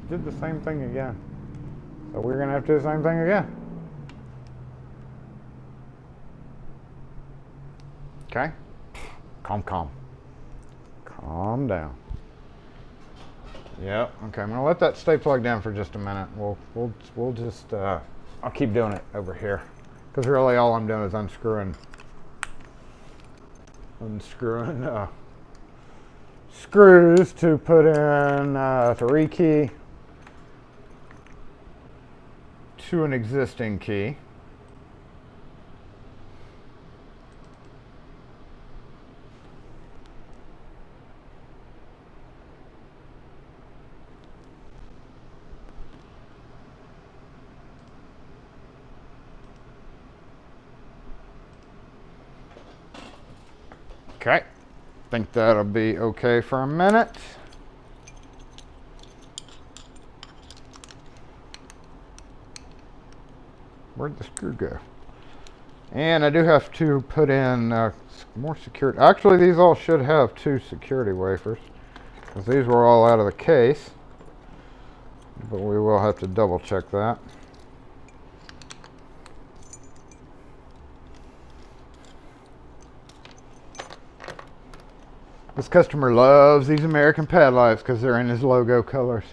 Did the same thing again. So we're gonna have to do the same thing again. Okay? Calm down. Yep. Okay, I'm gonna let that stay plugged in for just a minute. We'll just I'll keep doing it over here, because really all I'm doing is unscrewing screws to put in 3 key to an existing key. Okay, think that'll be okay for a minute. Where'd the screw go? And I do have to put in more security. Actually, these all should have 2 security wafers, because these were all out of the case. But we will have to double check that. This customer loves these American padlocks because they're in his logo colors.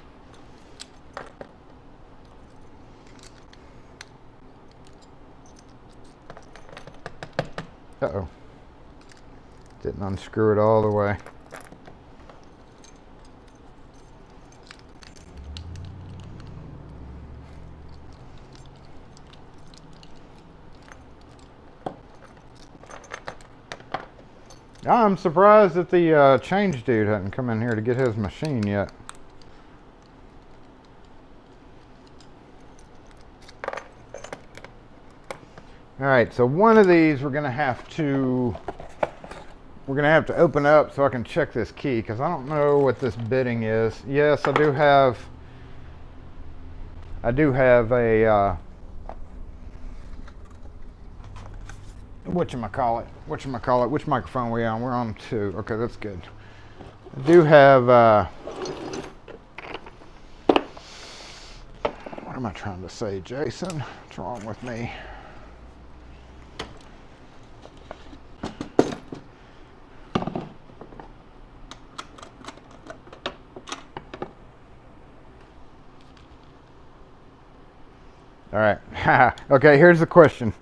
Uh-oh. Didn't unscrew it all the way. I'm surprised that the change dude hadn't come in here to get his machine yet. Alright, so one of these we're gonna have to open up so I can check this key, because I don't know what this bitting is. Yes, I do have a whatchamacallit, which microphone are we on? We're on 2. Okay, that's good. I do have what am I trying to say, Jason? What's wrong with me? All right. Okay, here's the question.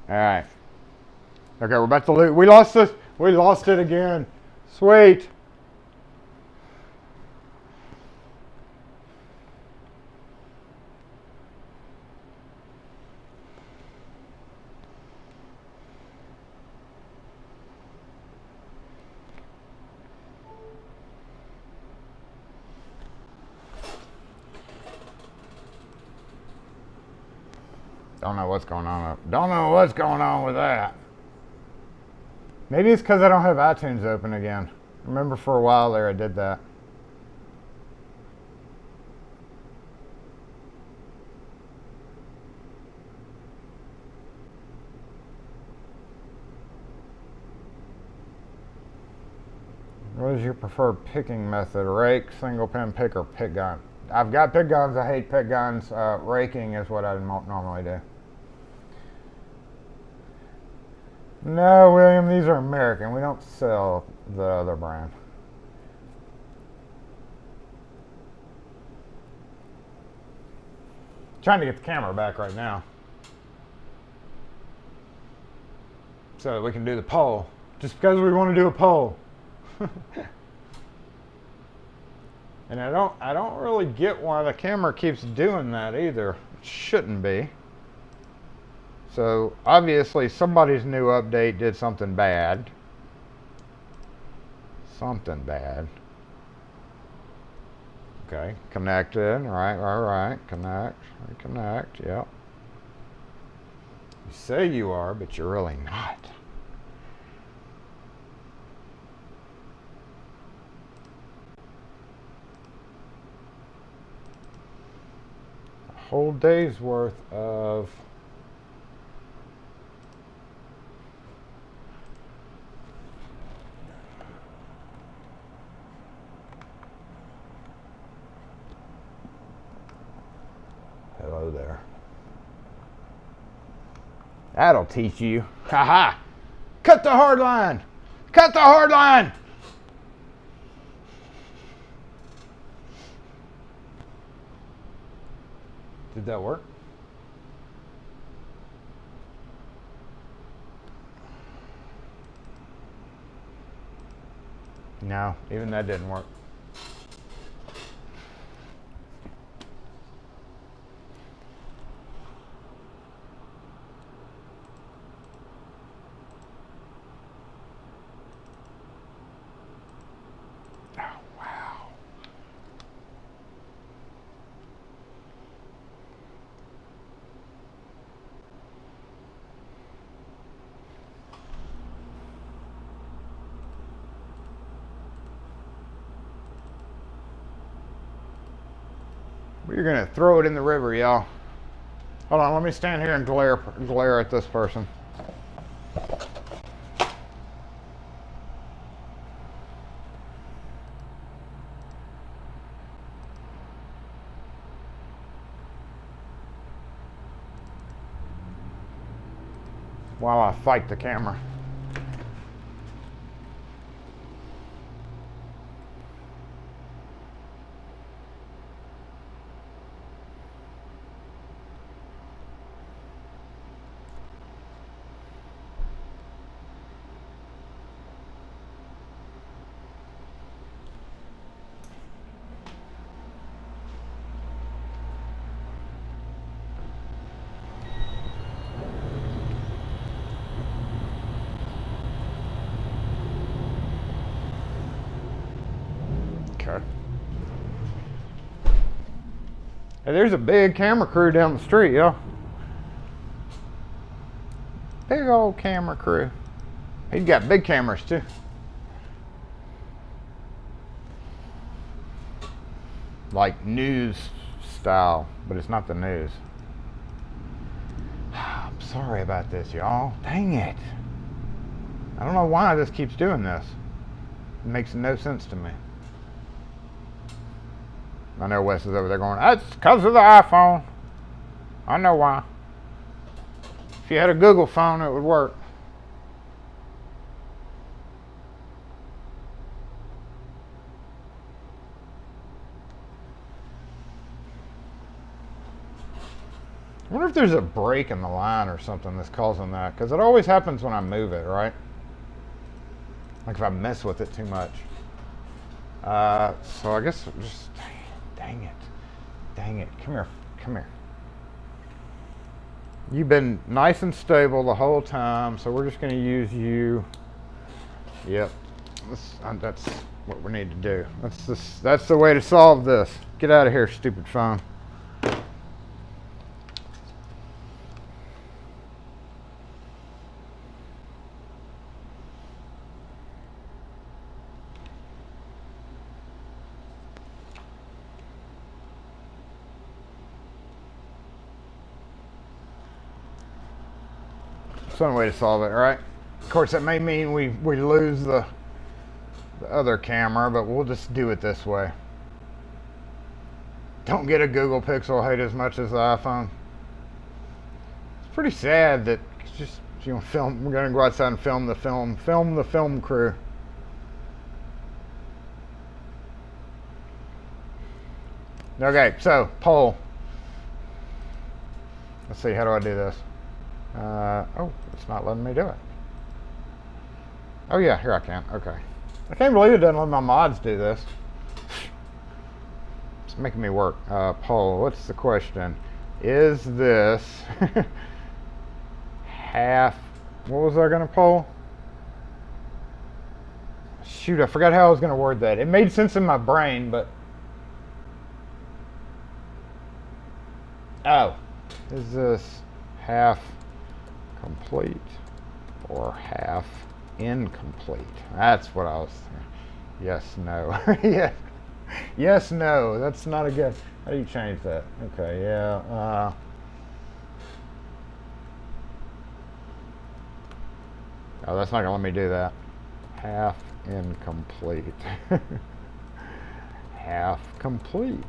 All right. Okay, we're about to lose. We lost this. We lost it again. Sweet. Don't know what's going on. Don't know what's going on with that. Maybe it's because I don't have iTunes open again. Remember for a while there I did that. What is your preferred picking method? Rake, single pin pick, or pick gun? I've got pick guns. I hate pick guns. Raking is what I normally do. No, William, these are American. We don't sell the other brand. Trying to get the camera back right now so that we can do the poll. Just because we want to do a poll. And I don't really get why the camera keeps doing that either. It shouldn't be. So obviously somebody's new update did something bad. Something bad. Okay, connected. Right. Connect, reconnect. Yep. You say you are, but you're really not. Whole day's worth of hello there. That'll teach you. Ha ha! Cut the hard line! Cut the hard line! Did that work? No, even that didn't work. We're gonna throw it in the river, y'all. Hold on, let me stand here and glare at this person. while I fight the camera. Okay. Hey, there's a big camera crew down the street, y'all. Big old camera crew. He's got big cameras too. Like news style, but it's not the news. I'm sorry about this, y'all. Dang it. I don't know why this keeps doing this. It makes no sense to me. I know Wes is over there going, that's because of the iPhone. I know why. If you had a Google phone, it would work. I wonder if there's a break in the line or something that's causing that, because it always happens when I move it, right? Like if I mess with it too much. So I guess just, dang it, come here. You've been nice and stable the whole time, so we're just going to use you. Yep, that's what we need to do. That's the way to solve this. Get out of here, stupid phone. One way to solve it, right? Of course, that may mean we lose the other camera, but we'll just do it this way. Don't get a Google Pixel hate as much as the iPhone. It's pretty sad that it's just, you know, film. We're gonna go outside and film the film crew. Okay, so poll. Let's see, how do I do this? Oh, it's not letting me do it. Oh yeah, here I can. Okay. I can't believe it doesn't let my mods do this. It's making me work. Poll, what's the question? Is this half, what was I gonna poll? Shoot, I forgot how I was gonna word that. It made sense in my brain, but oh, is this half complete or half incomplete? That's what I was thinking. Yes, no. Yes, no. That's not a good. How do you change that? Okay, yeah. Oh, that's not gonna let me do that. Half incomplete. Half complete.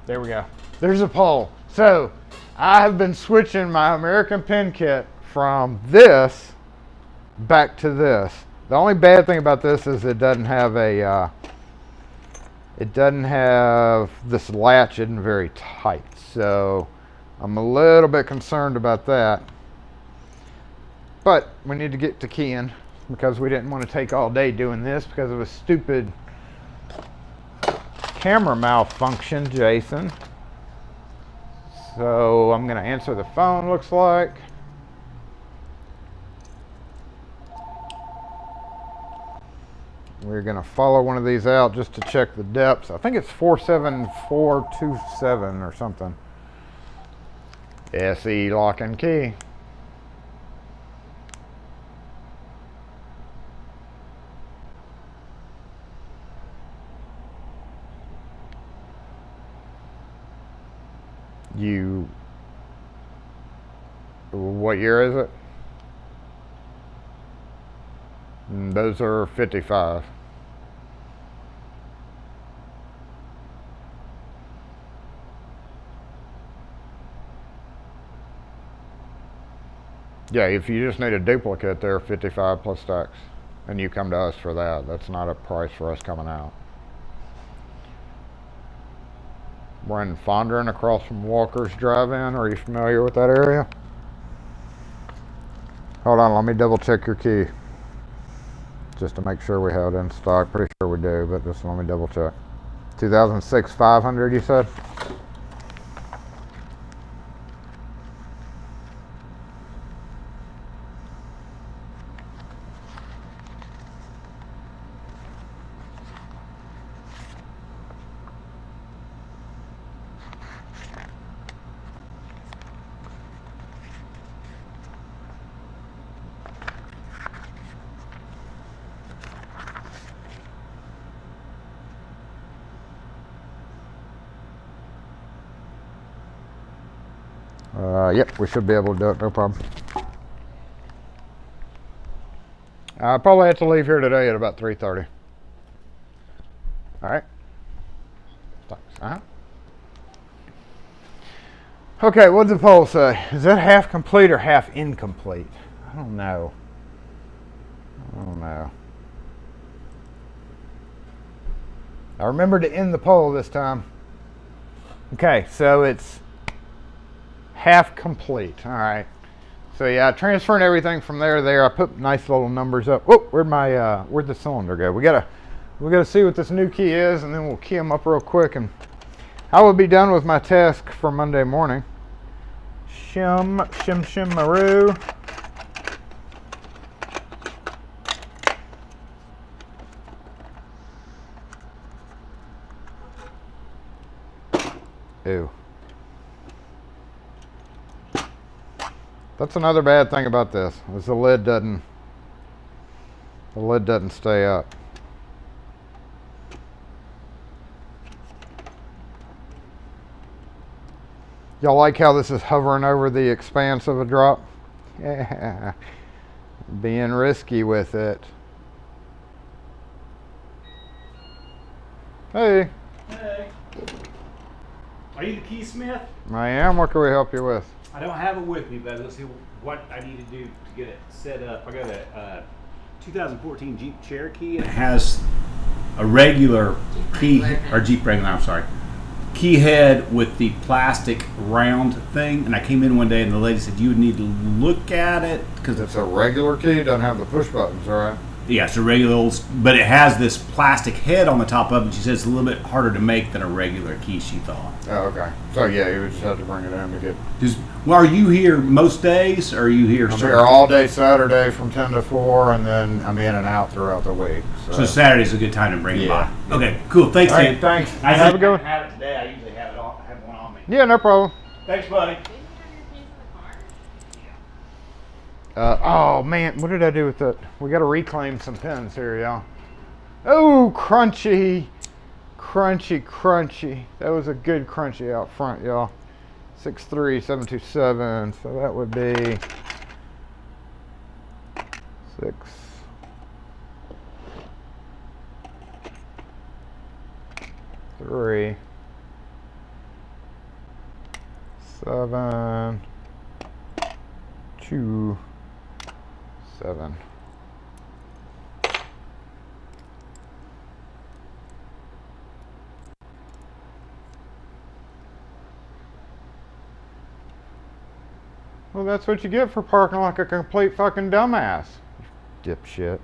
There we go. There's a poll. So I have been switching my American Pen Kit from this back to this. The only bad thing about this is it doesn't have this latch isn't very tight. So I'm a little bit concerned about that. But we need to get to keying because we didn't want to take all day doing this because of a stupid camera malfunction, Jason. So I'm going to answer the phone, looks like. We're going to follow one of these out just to check the depths. I think it's 47427 or something. SE lock and key. What year is it? Those are 55. Yeah, if you just need a duplicate, they're 55 plus tax. And you come to us for that. That's not a price for us coming out. We're in Fondren across from Walker's Drive-In. Are you familiar with that area? Hold on, let me double check your key. Just to make sure we have it in stock. Pretty sure we do, but just let me double check. 2006 500, you said? Yep, we should be able to do it, no problem. I probably have to leave here today at about 3:30. All right. Thanks. Okay, what did the poll say? Is that half complete or half incomplete? I don't know. I remembered to end the poll this time. Okay, so it's half complete. All right. So yeah, transferring everything from there. I put nice little numbers up. Whoa, where'd the cylinder go? We gotta see what this new key is, and then we'll key them up real quick, and I will be done with my task for Monday morning. Shim maroo. Ew. That's another bad thing about this, is the lid doesn't stay up. Y'all like how this is hovering over the expanse of a drop? Yeah. Being risky with it. Hey. Hey. Are you the keysmith? I am. What can we help you with? I don't have it with me, but let's see what I need to do to get it set up. I got a 2014 Jeep Cherokee, and it has a regular key, or Jeep Wrangler, I'm sorry, key head with the plastic round thing. And I came in one day and the lady said you would need to look at it because It's a regular key, doesn't have the push buttons, right? yeah, it's a regular old, but it has this plastic head on the top of it. She says it's a little bit harder to make than a regular key, she thought. Oh, okay. So yeah, you would just have to bring it in to get. Well, are you here most days, or are you here? I'm here all day Saturday from 10 to 4, and then I'm in and out throughout the week. So Saturday's a good time to bring it by. Okay, cool. Thanks, All right, Tim. thanks. I Have a good one. have it today. I usually have one on me. Yeah, no problem. Thanks, buddy. Oh man, what did I do with that? We got to reclaim some pins here, y'all. Oh, crunchy. That was a good crunchy out front, y'all. 63727. So that would be 6. 3. 7. 2. 7. Well, that's what you get for parking like a complete fucking dumbass. Dipshit.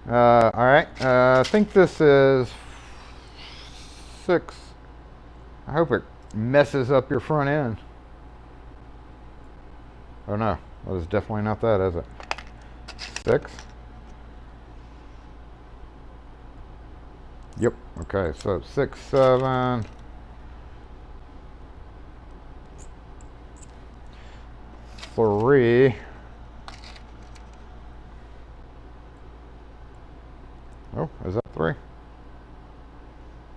Alright. I think this is 6. I hope it messes up your front end. Oh no. That is definitely not that, is it? 6. Yep. Okay. So 6, 7. 3. Oh, is that 3?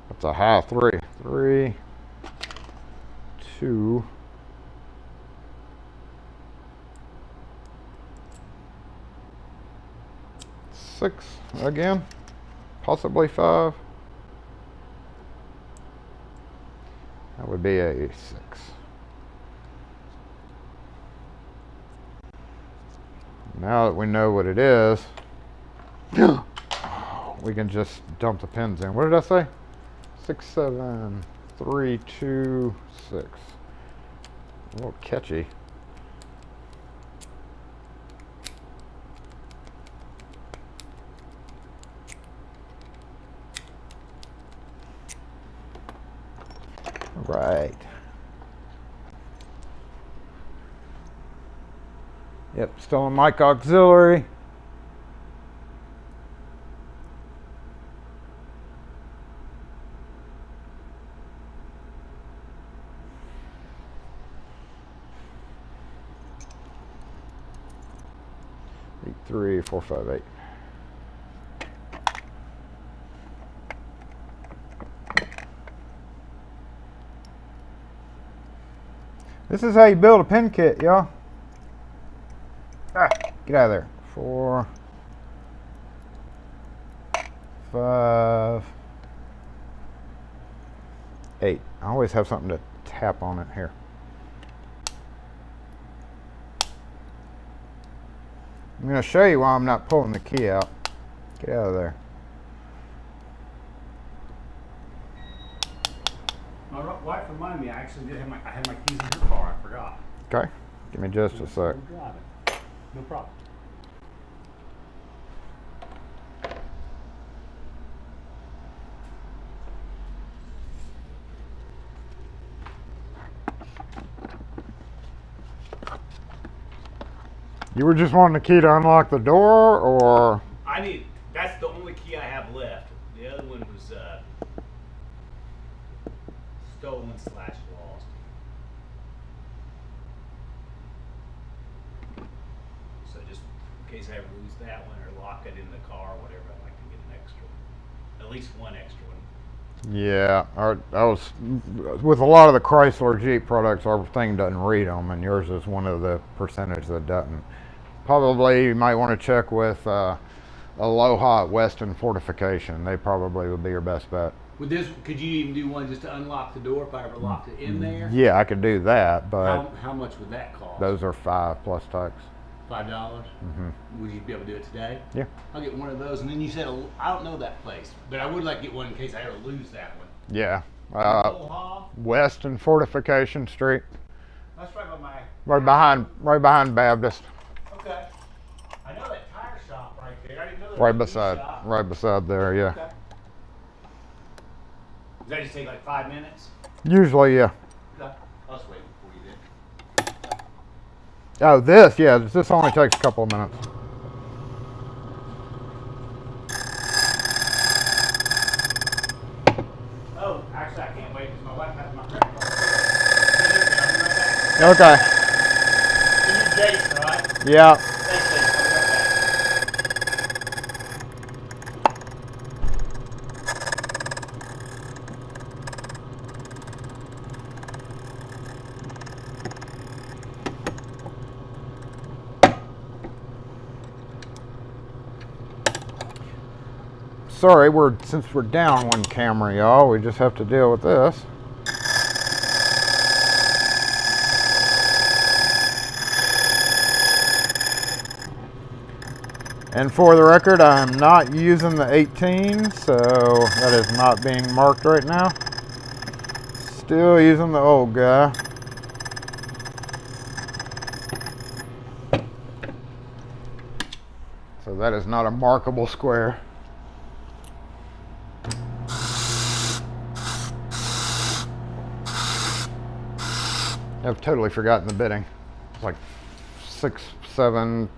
That's a high 3. 3, 2. 6 again, possibly 5. That would be a 6. Now that we know what it is, we can just dump the pins in. What did I say? 6, 7, 3, 2, 6. A little catchy. Right. Yep, still on mic auxiliary. Eight, 3, 4, 5, 8. This is how you build a pin kit, y'all. Ah, get out of there. 4, 5, 8. I always have something to tap on it here. I'm going to show you why I'm not pulling the key out. Get out of there. My wife reminded me, I actually did have I had my keys in her car, I forgot. Okay, give me just a sec. No problem. You were just wanting the key to unlock the door, or? That's the only key I have left. The other one was stolen / lost. So just in case I ever lose that one or lock it in the car or whatever, I'd like to get an extra, at least one extra one. Yeah, I was with a lot of the Chrysler Jeep products, our thing doesn't read them, and yours is one of the percentage that doesn't. Probably you might want to check with Aloha Weston Fortification. They probably would be your best bet. Could you even do one just to unlock the door if I ever locked it in there? Yeah, I could do that, but How much would that cost? those are 5 plus tax. $5? Mm-hmm. Would you be able to do it today? Yeah. I'll get one of those. And then you said, I don't know that place, but I would like to get one in case I ever lose that one. Yeah. Aloha? Weston Fortification Street. That's right by my... Right behind Baptist. Okay. I know that tire shop right there. I didn't know that Right beside there, yeah. Okay. Does that just take like 5 minutes? Usually, yeah. Okay. I'll just wait before you did. Oh, this only takes a couple of minutes. Oh, actually, I can't wait because my wife has my credit card. Okay. You're Jason, right? Yeah. Thanks, Jason. I'll be right back. Sorry, since we're down one camera, y'all, we just have to deal with this. And for the record, I'm not using the 18, so that is not being marked right now. Still using the old guy. So that is not a markable square. I've totally forgotten the bidding. It's like 6, 7,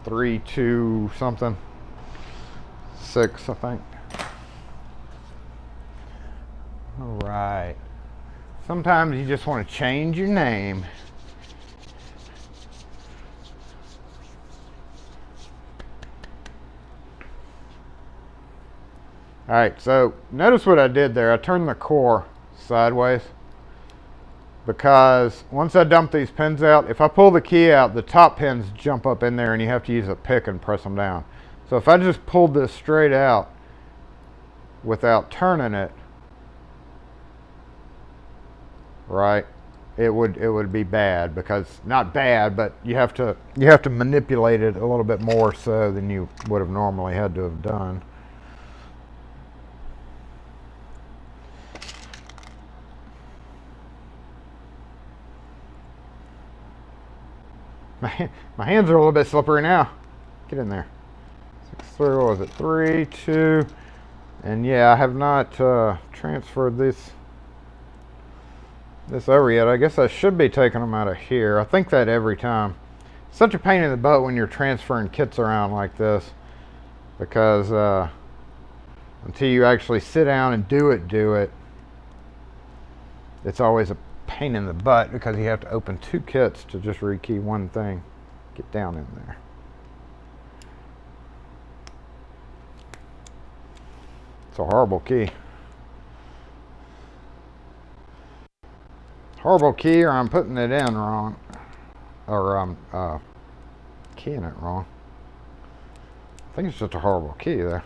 3, 2 something. 6, I think. All right. Sometimes you just want to change your name. All right, so notice what I did there. I turned the core sideways because once I dump these pins out, if I pull the key out, the top pins jump up in there and you have to use a pick and press them down. So if I just pulled this straight out without turning it, right, it would be bad, because not bad, but you have to manipulate it a little bit more so than you would have normally had to have done. My hands are a little bit slippery now. Get in there. 6-3, what was it? 3, 2, and yeah, I have not transferred this over yet. I guess I should be taking them out of here. I think that every time. It's such a pain in the butt when you're transferring kits around like this, because until you actually sit down and do it, it's always a pain in the butt, because you have to open 2 kits to just rekey one thing. Get down in there. It's a horrible key. Horrible key, or I'm putting it in wrong, or I'm keying it wrong. I think it's just a horrible key there.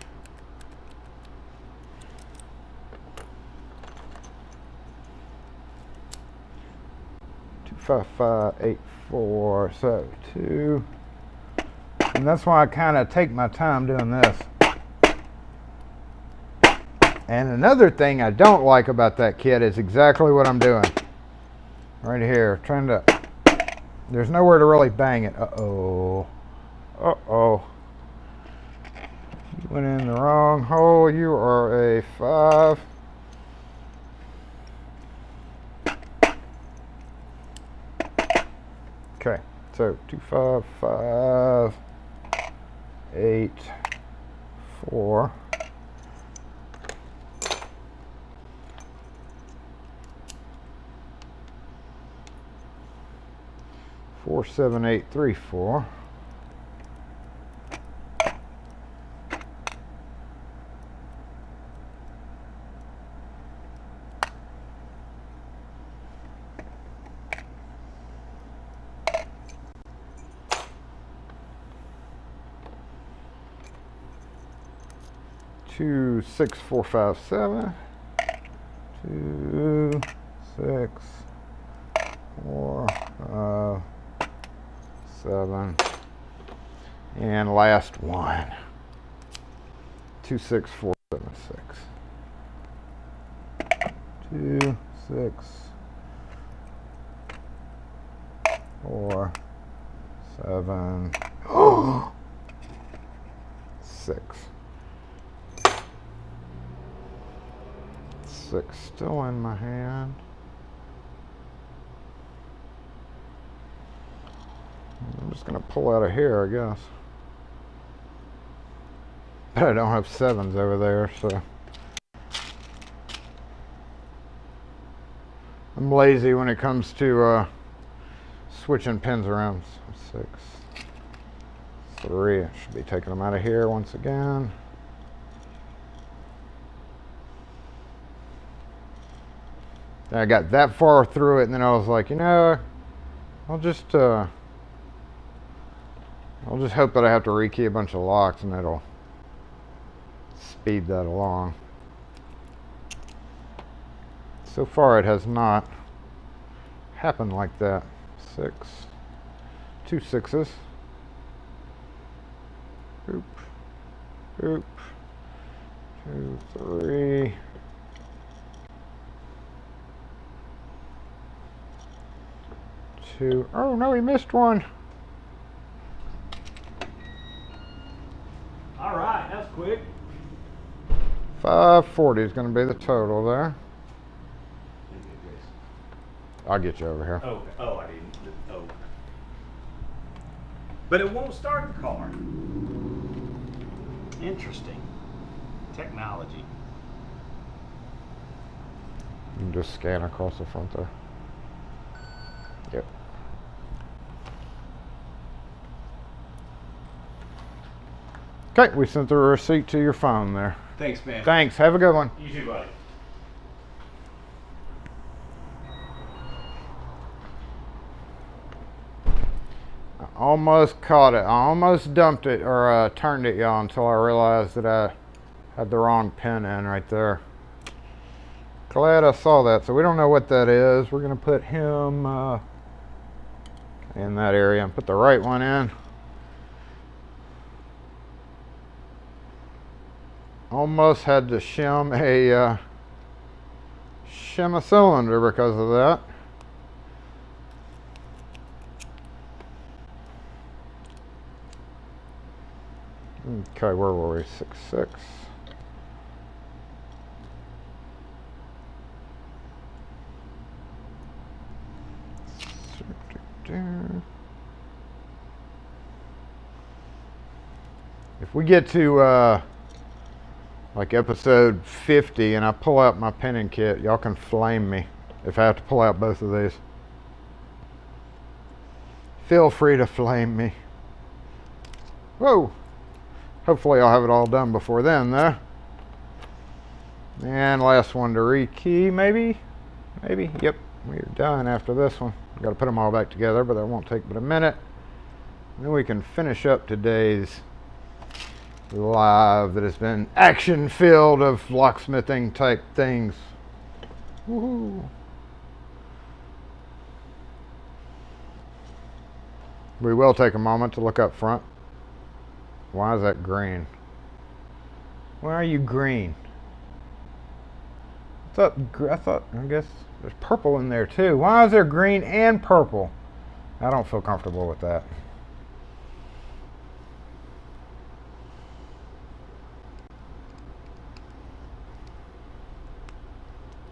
Two, 5, 5, 8, 4, so 2, and that's why I kind of take my time doing this. And another thing I don't like about that kit is exactly what I'm doing right here, trying to, there's nowhere to really bang it. Uh-oh. Uh-oh. You went in the wrong hole. You are a 5. Okay, so 2, 5, 5, 8, 4. 4, 7, 8, 3, 4. Two, 6, 4, 5, 7. 2, 6, 4, 5, 7, and last one. 2, 6, 4, 7, 6. 2, 6, 4, 7, 6. 6 still in my hand. I'm just going to pull out of here, I guess. But I don't have 7s over there, so. I'm lazy when it comes to switching pins around. 6, 3. I should be taking them out of here once again. I got that far through it, and then I was like, you know, I'll just hope that I have to rekey a bunch of locks, and it'll speed that along. So far, it has not happened like that. 6, 2 6s. Oop, oop, 2, 3. 2. Oh no, he missed one. All right, that's quick. 540 is going to be the total there. I'll get you over here. Oh, I didn't. Oh. But it won't start the car. Interesting. Technology. You can just scan across the front there. Yep. Okay, we sent the receipt to your phone there. Thanks, man. Thanks. Have a good one. You too, buddy. I almost caught it. I almost dumped it, or turned it, y'all, until I realized that I had the wrong pin in right there. Glad I saw that. So we don't know what that is. We're going to put him in that area and put the right one in. Almost had to shim a cylinder because of that. Okay, where were we? 6.6. If we get to like episode 50 and I pull out my pinning kit, y'all can flame me if I have to pull out both of these. Feel free to flame me. Whoa! Hopefully I'll have it all done before then, though. And last one to rekey, maybe? Maybe? Yep, we're done after this one. I've got to put them all back together, but that won't take but a minute. And then we can finish up today's live that has been action-filled of locksmithing type things. Woohoo! We will take a moment to look up front. Why is that green? Why are you green? I guess there's purple in there too. Why is there green and purple? I don't feel comfortable with that.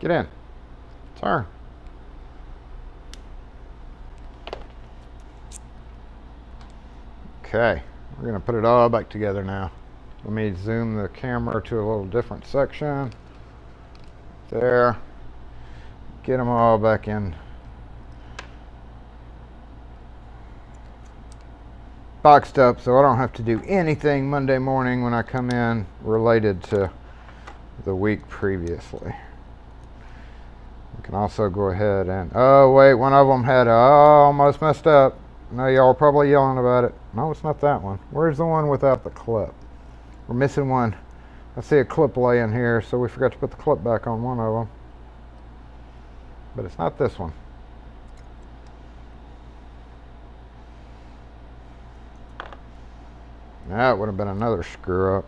Get in. Turn. Okay, we're going to put it all back together now. Let me zoom the camera to a little different section. There. Get them all back in. Boxed up so I don't have to do anything Monday morning when I come in related to the week previously. We can also go ahead and, oh wait, one of them had, almost messed up. Now y'all are probably yelling about it. No, it's not that one. Where's the one without the clip? We're missing one. I see a clip laying here, so we forgot to put the clip back on one of them. But it's not this one. That would have been another screw up.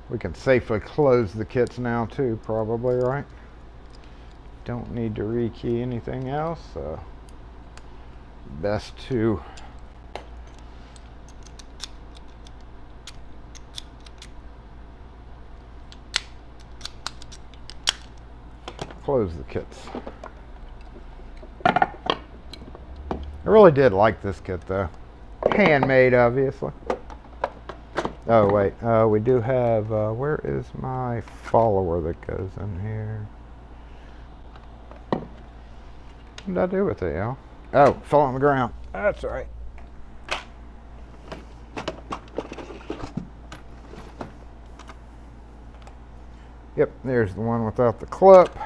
We can safely close the kits now too, probably, right? Don't need to rekey anything else, so best to close the kits. I really did like this kit though. Handmade, obviously. Oh wait, we do have, where is my follower that goes in here? What did I do with it, y'all? Oh, fell on the ground. That's all right. Yep, there's the one without the clip.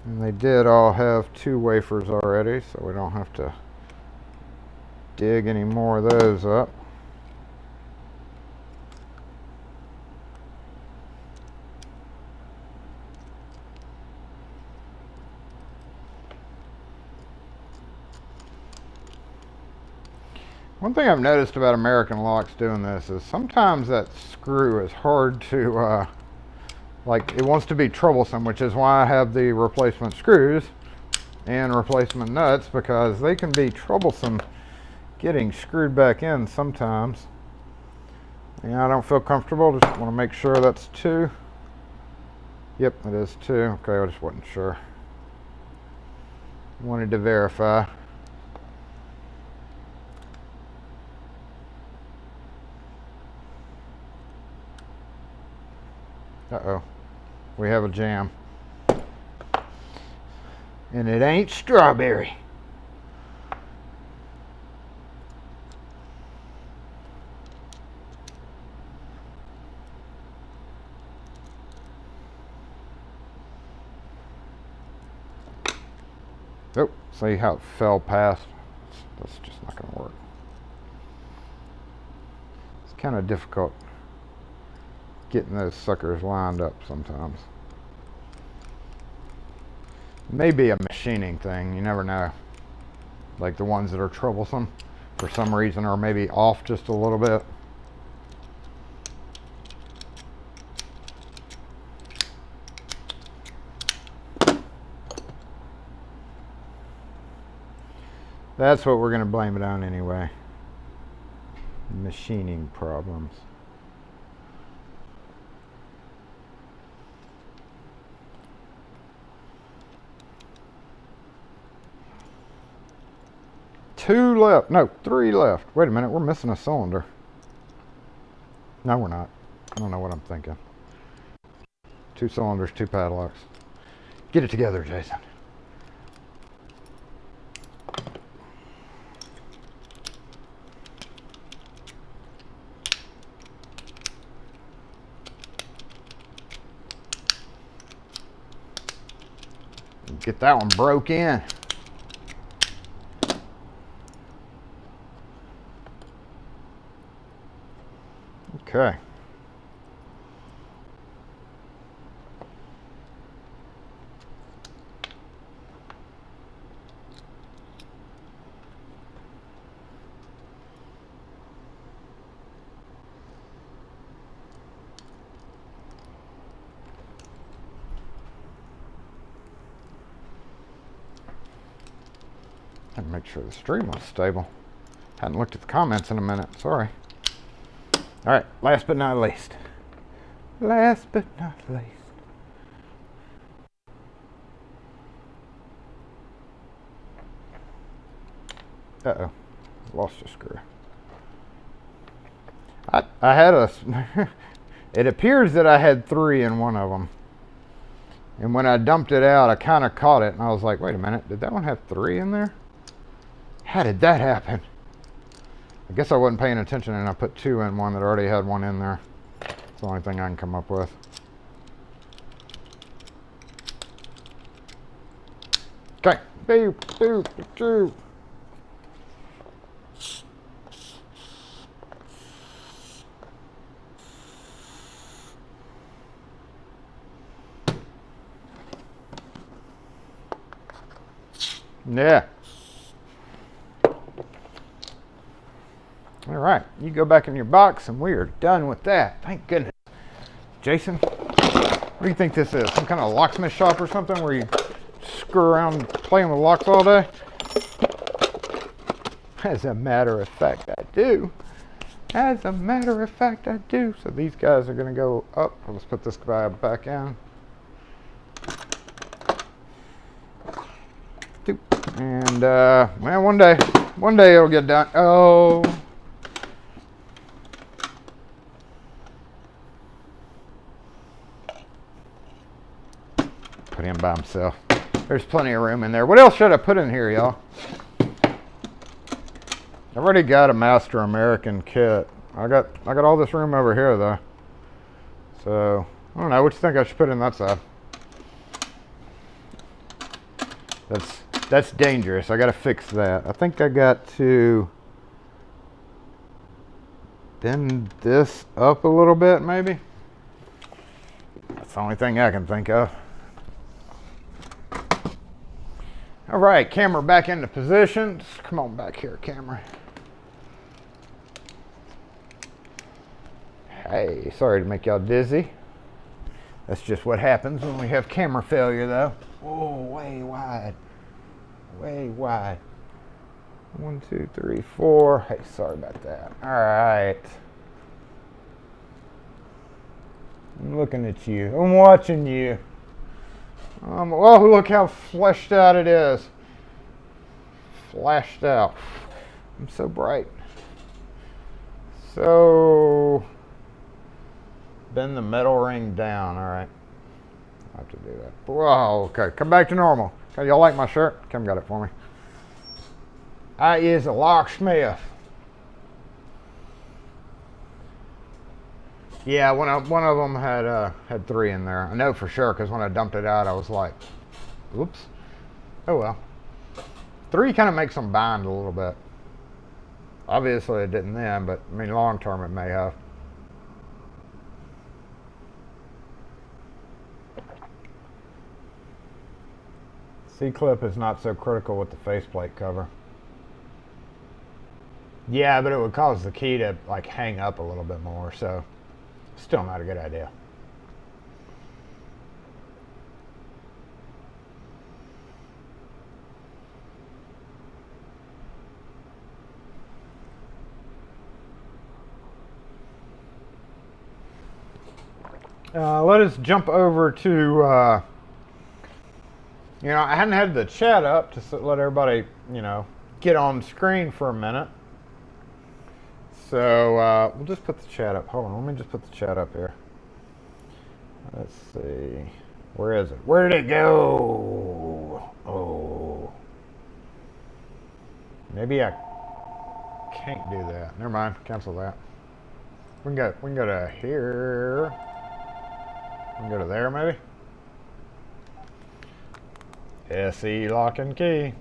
And they did all have 2 wafers already, so we don't have to dig any more of those up. One thing I've noticed about American locks doing this is sometimes that screw is hard to, like it wants to be troublesome, which is why I have the replacement screws and replacement nuts, because they can be troublesome getting screwed back in sometimes. And I don't feel comfortable, just want to make sure that's 2. Yep, it is 2. Okay, I just wasn't sure. Wanted to verify. Uh-oh, we have a jam. And it ain't strawberry. Oh, see how it fell past? That's just not going to work. It's kind of difficult getting those suckers lined up sometimes. Maybe a machining thing, you never know. Like the ones that are troublesome for some reason, or maybe off just a little bit. That's what we're going to blame it on anyway. Machining problems. Two left. No, three left. Wait a minute, we're missing a cylinder. No, we're not. I don't know what I'm thinking. 2 cylinders, 2 padlocks. Get it together, Jason. Get that one broke in. Okay. And make sure the stream was stable. Hadn't looked at the comments in a minute. Sorry. All right, last but not least. Last but not least. Uh-oh, lost a screw. I had a, it appears that I had 3 in one of them. And when I dumped it out, I kind of caught it and I was like, wait a minute, did that one have 3 in there? How did that happen? I guess I wasn't paying attention and I put 2 in one that already had 1 in there. It's the only thing I can come up with. Okay. Boop, boop, boop. Yeah. All right, you go back in your box and we are done with that. Thank goodness. Jason, what do you think this is? Some kind of locksmith shop or something where you screw around playing with locks all day? As a matter of fact, I do. As a matter of fact, I do. So these guys are going to go up. Let's put this guy back in. And, well, one day it'll get done. Oh. Put him by himself. There's plenty of room in there. What else should I put in here, y'all? I've already got a Master American kit. I got all this room over here though. So I don't know. What do you think I should put in that side? That's dangerous. I got to fix that. I think I got to bend this up a little bit, maybe. That's the only thing I can think of. All right, camera back into position. Just come on back here, camera. Hey, sorry to make y'all dizzy. That's just what happens when we have camera failure, though. Oh, way wide. Way wide. 1, 2, 3, 4. Hey, sorry about that. All right. I'm looking at you. I'm watching you. Oh, look how fleshed out it is. Flashed out. I'm so bright. So, bend the metal ring down. All right. I have to do that. Whoa, okay. Come back to normal. Okay, y'all like my shirt? Come got it for me. I is a locksmith. Yeah, one of them had 3 in there. I know for sure because when I dumped it out, I was like, "Oops." Oh well. 3 kind of makes them bind a little bit. Obviously it didn't then, but I mean long term it may have. C-clip is not so critical with the faceplate cover. Yeah, but it would cause the key to like hang up a little bit more, so still not a good idea. Let us jump over to, I hadn't had the chat up to let everybody, get on screen for a minute. So we'll just put the chat up. Hold on, let me just put the chat up here. Let's see. Where is it? Where did it go? Oh. Maybe I can't do that. Never mind, cancel that. We can go to here. We can go to there maybe. SE lock and key.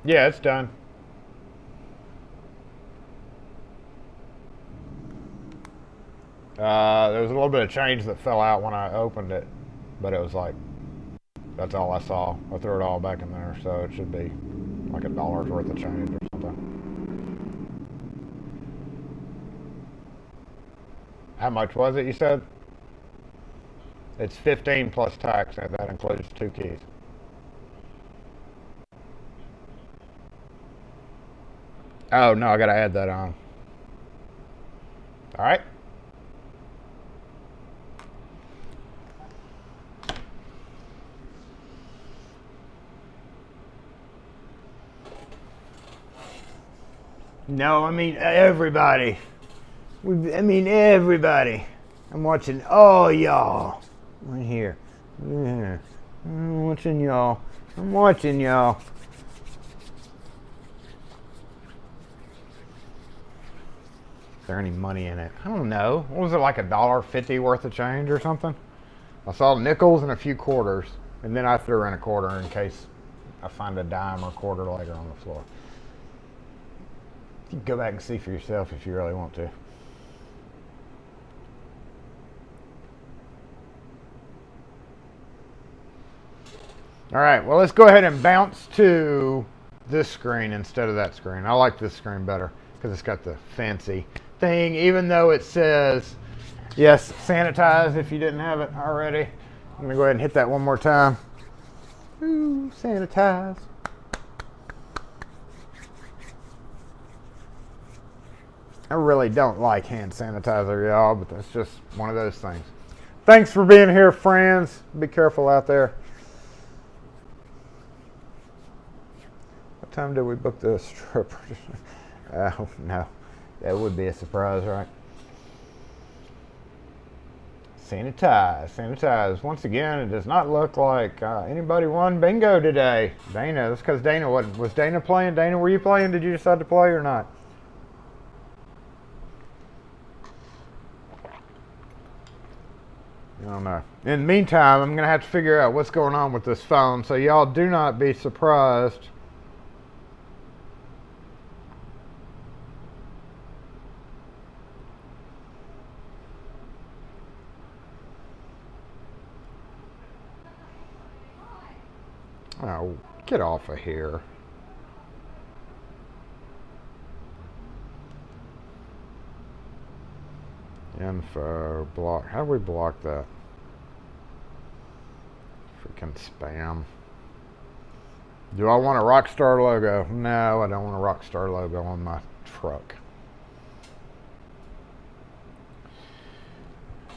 Yeah, it's done. There was a little bit of change that fell out when I opened it, but it was like, that's all I saw. I threw it all back in there, so it should be like $1 worth of change or something. How much was it, you said? It's 15 plus tax, and that includes 2 keys. Oh, no, I gotta add that on. All right. No, I mean everybody. Everybody. I'm watching all y'all. Right here. Yeah. I'm watching y'all. I'm watching y'all. Is there any money in it? I don't know. What was it, like $1.50 worth of change or something? I saw nickels and a few quarters, and then I threw in a quarter in case I find a dime or quarter later on the floor. You can go back and see for yourself if you really want to. All right, well, let's go ahead and bounce to this screen instead of that screen. I like this screen better because it's got the fancy thing, even though it says, yes, sanitize if you didn't have it already. I'm going to go ahead and hit that one more time. Ooh, sanitize. I really don't like hand sanitizer, y'all, but that's just one of those things. Thanks for being here, friends. Be careful out there. What time did we book this trip? Oh, no. That would be a surprise, right? Sanitize, sanitize. Once again, it does not look like anybody won bingo today. Dana, that's because Dana wasn't. Was Dana playing? Dana, were you playing? Did you decide to play or not? I don't know. In the meantime, I'm going to have to figure out what's going on with this phone, so y'all do not be surprised. Oh, get off of here. Info, block. How do we block that? Freaking spam. Do I want a Rockstar logo? No, I don't want a Rockstar logo on my truck.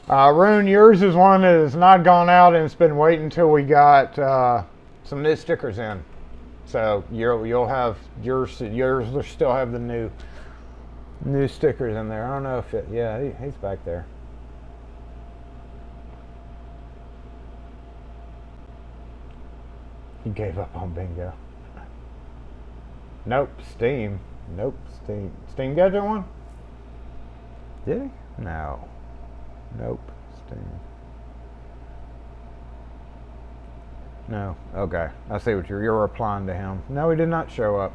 Rune, yours is one that has not gone out and it's been waiting until we got some new stickers in. So you'll have yours will still have the new stickers in there. I don't know if it, yeah, he's back there. He gave up on bingo. Nope, Steam. Nope, Steam. Steam Gadget one? Did he? No. Nope, Steam. No. Okay. I see what you're replying to him. No, he did not show up.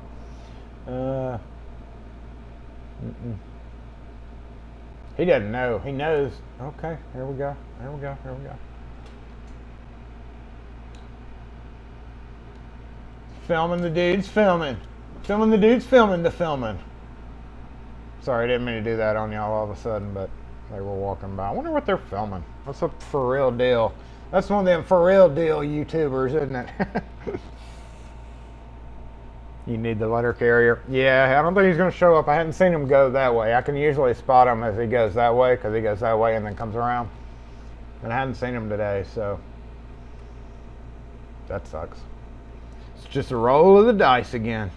He doesn't know. He knows. Okay. Here we go. Here we go. Here we go. Filming the dude's filming. Filming the dude's filming the filming. Sorry, I didn't mean to do that on y'all all of a sudden, but they were walking by. I wonder what they're filming. That's a for real deal. That's one of them for real deal YouTubers, isn't it? You need the letter carrier. Yeah, I don't think he's going to show up. I hadn't seen him go that way. I can usually spot him as he goes that way, because he goes that way and then comes around. And I hadn't seen him today, so that sucks. It's just a roll of the dice again.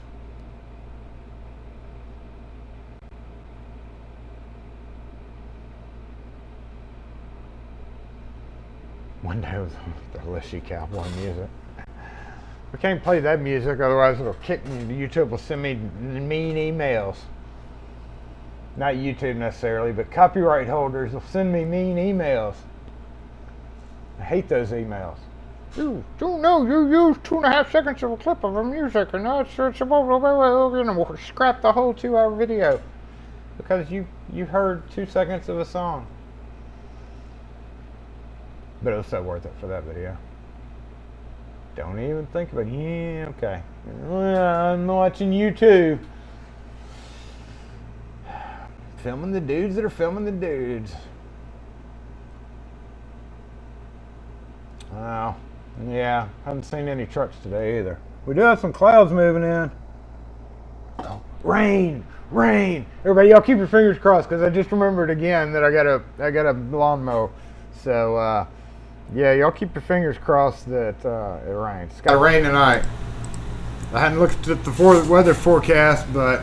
One day was the Lishy Cowboy music. We can't play that music, otherwise it'll kick me. YouTube will send me mean emails. Not YouTube necessarily, but copyright holders will send me mean emails. I hate those emails. You used 2.5 seconds of a clip of a music, and now it's we'll scrap the whole 2-hour video because you heard 2 seconds of a song. But it was so worth it for that video. Don't even think about it. Yeah, okay. I'm watching YouTube. Filming the dudes that are filming the dudes. Wow. Yeah, haven't seen any trucks today either. We do have some clouds moving in. Oh, rain. Everybody, y'all keep your fingers crossed, because I just remembered again that I got a lawnmower. So yeah, y'all keep your fingers crossed that it rains. It's got to rain tonight. I hadn't looked at the weather forecast, but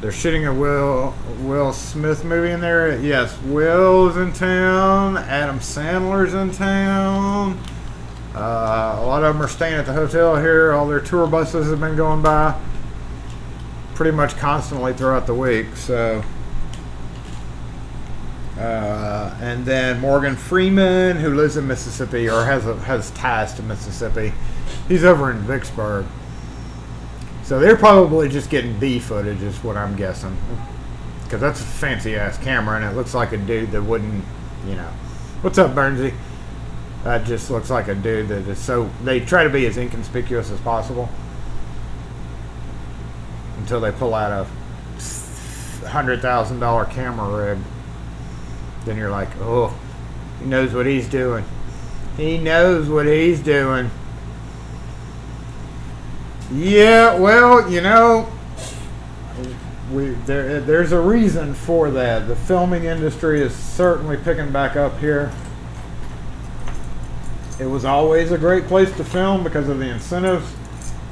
they're shooting a Will Smith movie in there. Yes, Will's in town. Adam Sandler's in town. A lot of them are staying at the hotel here. All their tour buses have been going by pretty much constantly throughout the week. So, and then Morgan Freeman, who lives in Mississippi or has ties to Mississippi, he's over in Vicksburg. So they're probably just getting B footage, is what I'm guessing. Because that's a fancy-ass camera, and it looks like a dude that wouldn't, What's up, Bernsey? That just looks like a dude that is so... They try to be as inconspicuous as possible until they pull out a $100,000 camera rig. Then you're like, oh, he knows what he's doing. He knows what he's doing. Yeah, well, there's a reason for that. The filming industry is certainly picking back up here. It was always a great place to film because of the incentives,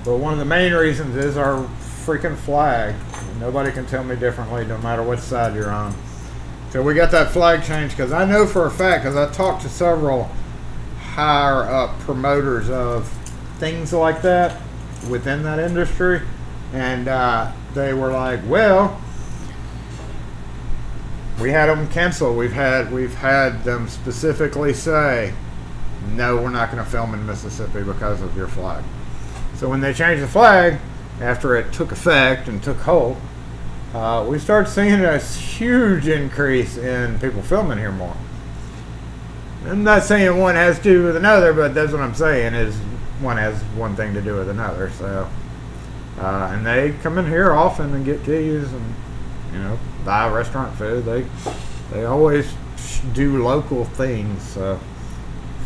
but one of the main reasons is our freaking flag. Nobody can tell me differently, no matter what side you're on. So we got that flag change because I know for a fact, because I talked to several higher up promoters of things like that within that industry, and they were like, well, we had them cancel. We've had them specifically say, no, we're not going to film in Mississippi because of your flag. So when they changed the flag, after it took effect and took hold, we started seeing a huge increase in people filming here more. I'm not saying one has to do with another, but that's what I'm saying is one has one thing to do with another. So, and they come in here often and get keys and buy restaurant food. They always do local things. So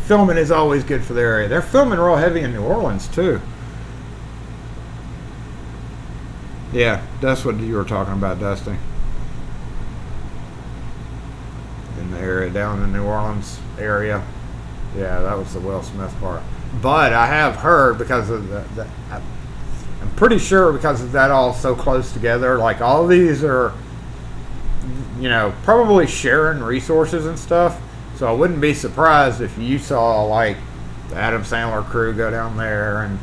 filming is always good for their area. They're filming real heavy in New Orleans too. Yeah, that's what you were talking about, Dusty. In the area, down in the New Orleans area. Yeah, that was the Will Smith part. But I have heard, because of I'm pretty sure because of that all so close together, like all of these are, probably sharing resources and stuff. So I wouldn't be surprised if you saw like the Adam Sandler crew go down there and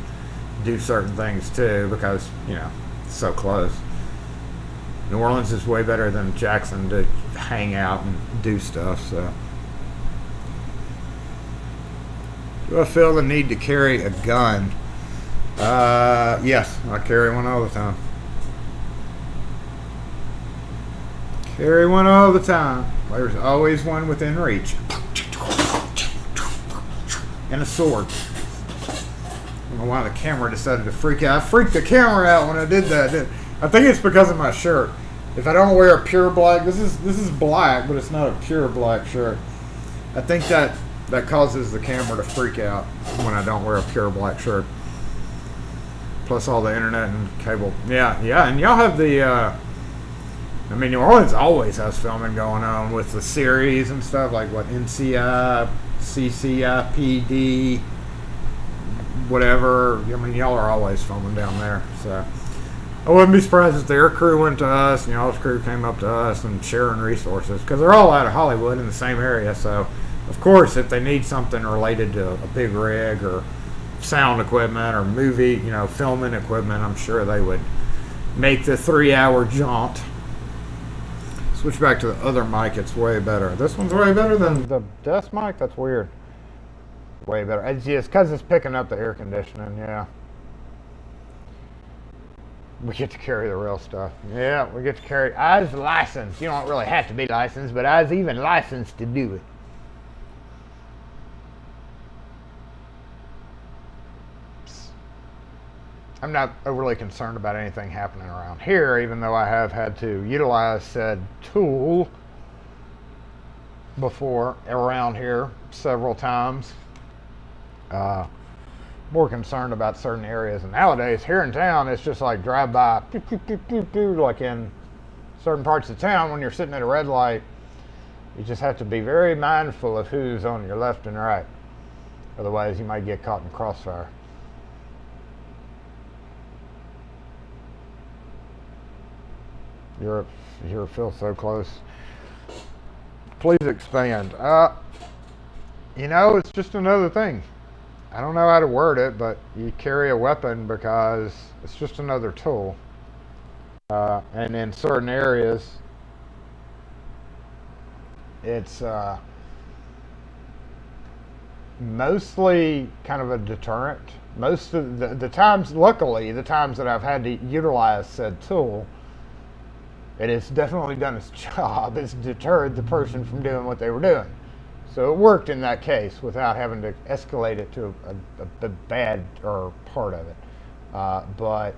do certain things too, because, it's so close. New Orleans is way better than Jackson to hang out and do stuff, so. Do I feel the need to carry a gun? Yes, I carry one all the time. Carry one all the time. There's always one within reach. And a sword. I don't know why the camera decided to freak out. I freaked the camera out when I did that. I think it's because of my shirt. If I don't wear a pure black, this is black, but it's not a pure black shirt. I think that causes the camera to freak out when I don't wear a pure black shirt. Plus all the internet and cable. Yeah, and y'all have the, I mean, New Orleans always has filming going on with the series and stuff, like what, NCI, CCIPD, whatever. I mean, y'all are always filming down there, so I wouldn't be surprised if their crew went to us and y'all's crew came up to us and sharing resources, because they're all out of Hollywood in the same area. So of course, if they need something related to a big rig or sound equipment or movie, filming equipment, I'm sure they would make the 3-hour jaunt. Switch back to the other mic, it's way better. This one's way better than the desk mic? That's weird. Way better. It's just because it's picking up the air conditioning, yeah. We get to carry the real stuff. Yeah, we get to carry. I was licensed. You don't really have to be licensed, but I was even licensed to do it. I'm not overly concerned about anything happening around here, even though I have had to utilize said tool before around here several times. More concerned about certain areas. And nowadays, here in town, it's just like drive by, like in certain parts of town when you're sitting at a red light. You just have to be very mindful of who's on your left and right. Otherwise, you might get caught in crossfire. Europe feels so close. Please expand. It's just another thing. I don't know how to word it, but you carry a weapon because it's just another tool. And in certain areas, it's mostly kind of a deterrent. Most of the times, luckily, the times that I've had to utilize said tool, it has definitely done its job. It's deterred the person from doing what they were doing. So it worked in that case without having to escalate it to a bad or part of it. But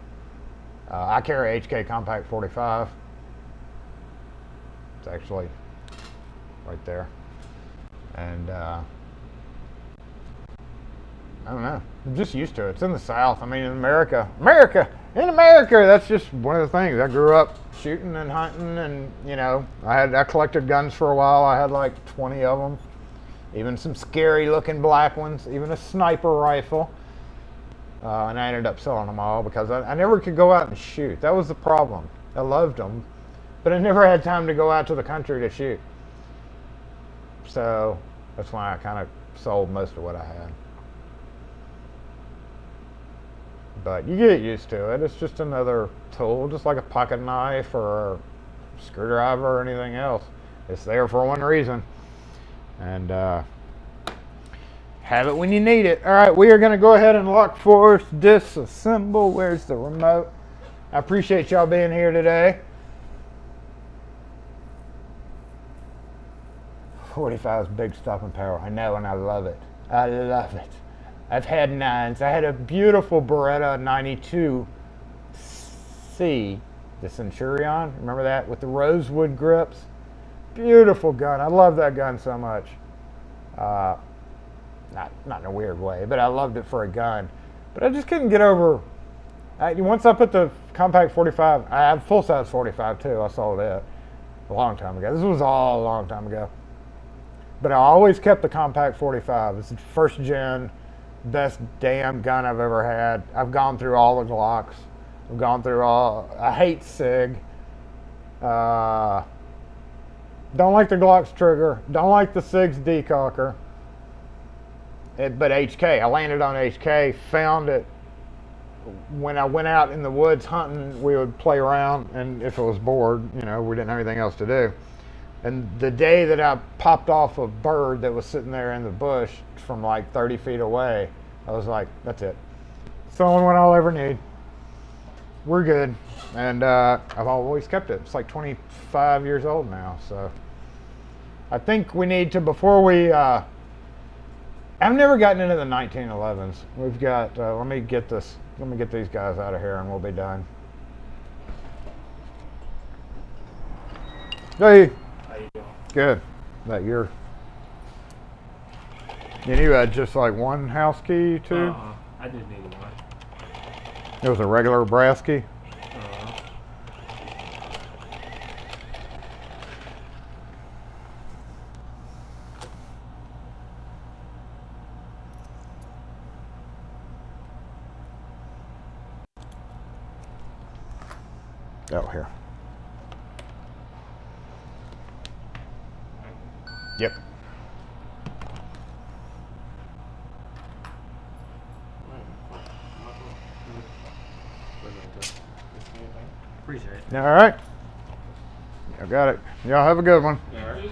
I carry HK Compact 45. It's actually right there. And I don't know. I'm just used to it. It's in the South. I mean, in America, that's just one of the things. I grew up shooting and hunting, and I collected guns for a while. I had like 20 of them, even some scary looking black ones, even a sniper rifle. And I ended up selling them all because I never could go out and shoot. That was the problem. I loved them, but I never had time to go out to the country to shoot. So that's why I kind of sold most of what I had. But you get used to it. It's just another tool, just like a pocket knife or a screwdriver or anything else. It's there for one reason. And have it when you need it. All right, we are going to go ahead and LockForce disassemble. Where's the remote? I appreciate y'all being here today. 45 is big stopping power. I know, and I love it. I love it. I've had 9s. I had a beautiful Beretta 92C, the Centurion. Remember that? With the rosewood grips. Beautiful gun. I love that gun so much. Not in a weird way, but I loved it for a gun. But I just couldn't get over. Once I put the Compact 45, I have full-size 45 too. I sold it a long time ago. This was all a long time ago. But I always kept the Compact 45. It's the first gen. Best damn gun I've ever had. I've gone through all the Glocks. I've gone through all. I hate SIG. Don't like the Glock's trigger. Don't like the SIG's decocker. But HK, I landed on HK. Found it when I went out in the woods hunting. We would play around, and if it was bored, we didn't have anything else to do. And the day that I popped off a bird that was sitting there in the bush from like 30 feet away, I was like, that's it. It's the only one I'll ever need. We're good. And I've always kept it. It's like 25 years old now. So I think we need to, before we, I've never gotten into the 1911s. We've got, let me get these guys out of here and we'll be done. Hey. How you doing? Good. That you're. And you had just like one house key too? I just need one. It was a regular brass key? Oh, here. Yep. Appreciate it. All right. I got it. Y'all have a good one. All right.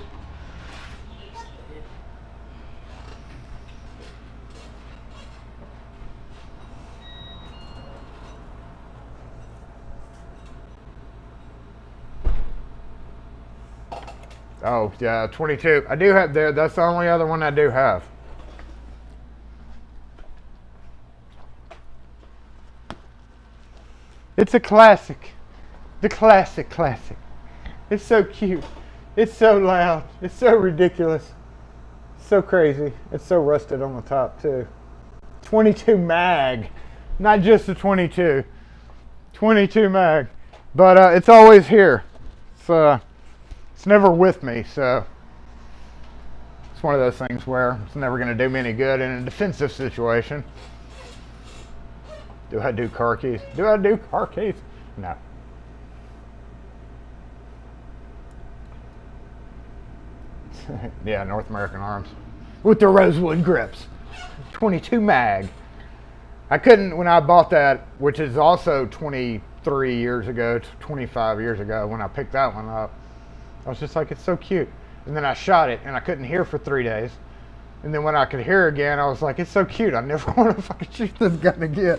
Oh, yeah, 22. I do have there. That's the only other one I do have. It's a classic. The classic. It's so cute. It's so loud. It's so ridiculous. It's so crazy. It's so rusted on the top, too. 22 mag. Not just the 22. 22 mag. But it's always here. It's never with me, so it's one of those things where it's never going to do me any good in a defensive situation. Do I do car keys? Do I do car keys? No. Yeah, North American Arms. With the rosewood grips. 22 mag. I couldn't, when I bought that, which is also 23 years ago, 25 years ago, when I picked that one up, I was just like, it's so cute. And then I shot it, and I couldn't hear for 3 days. And then when I could hear again, I was like, it's so cute. I never want to fucking shoot this gun again.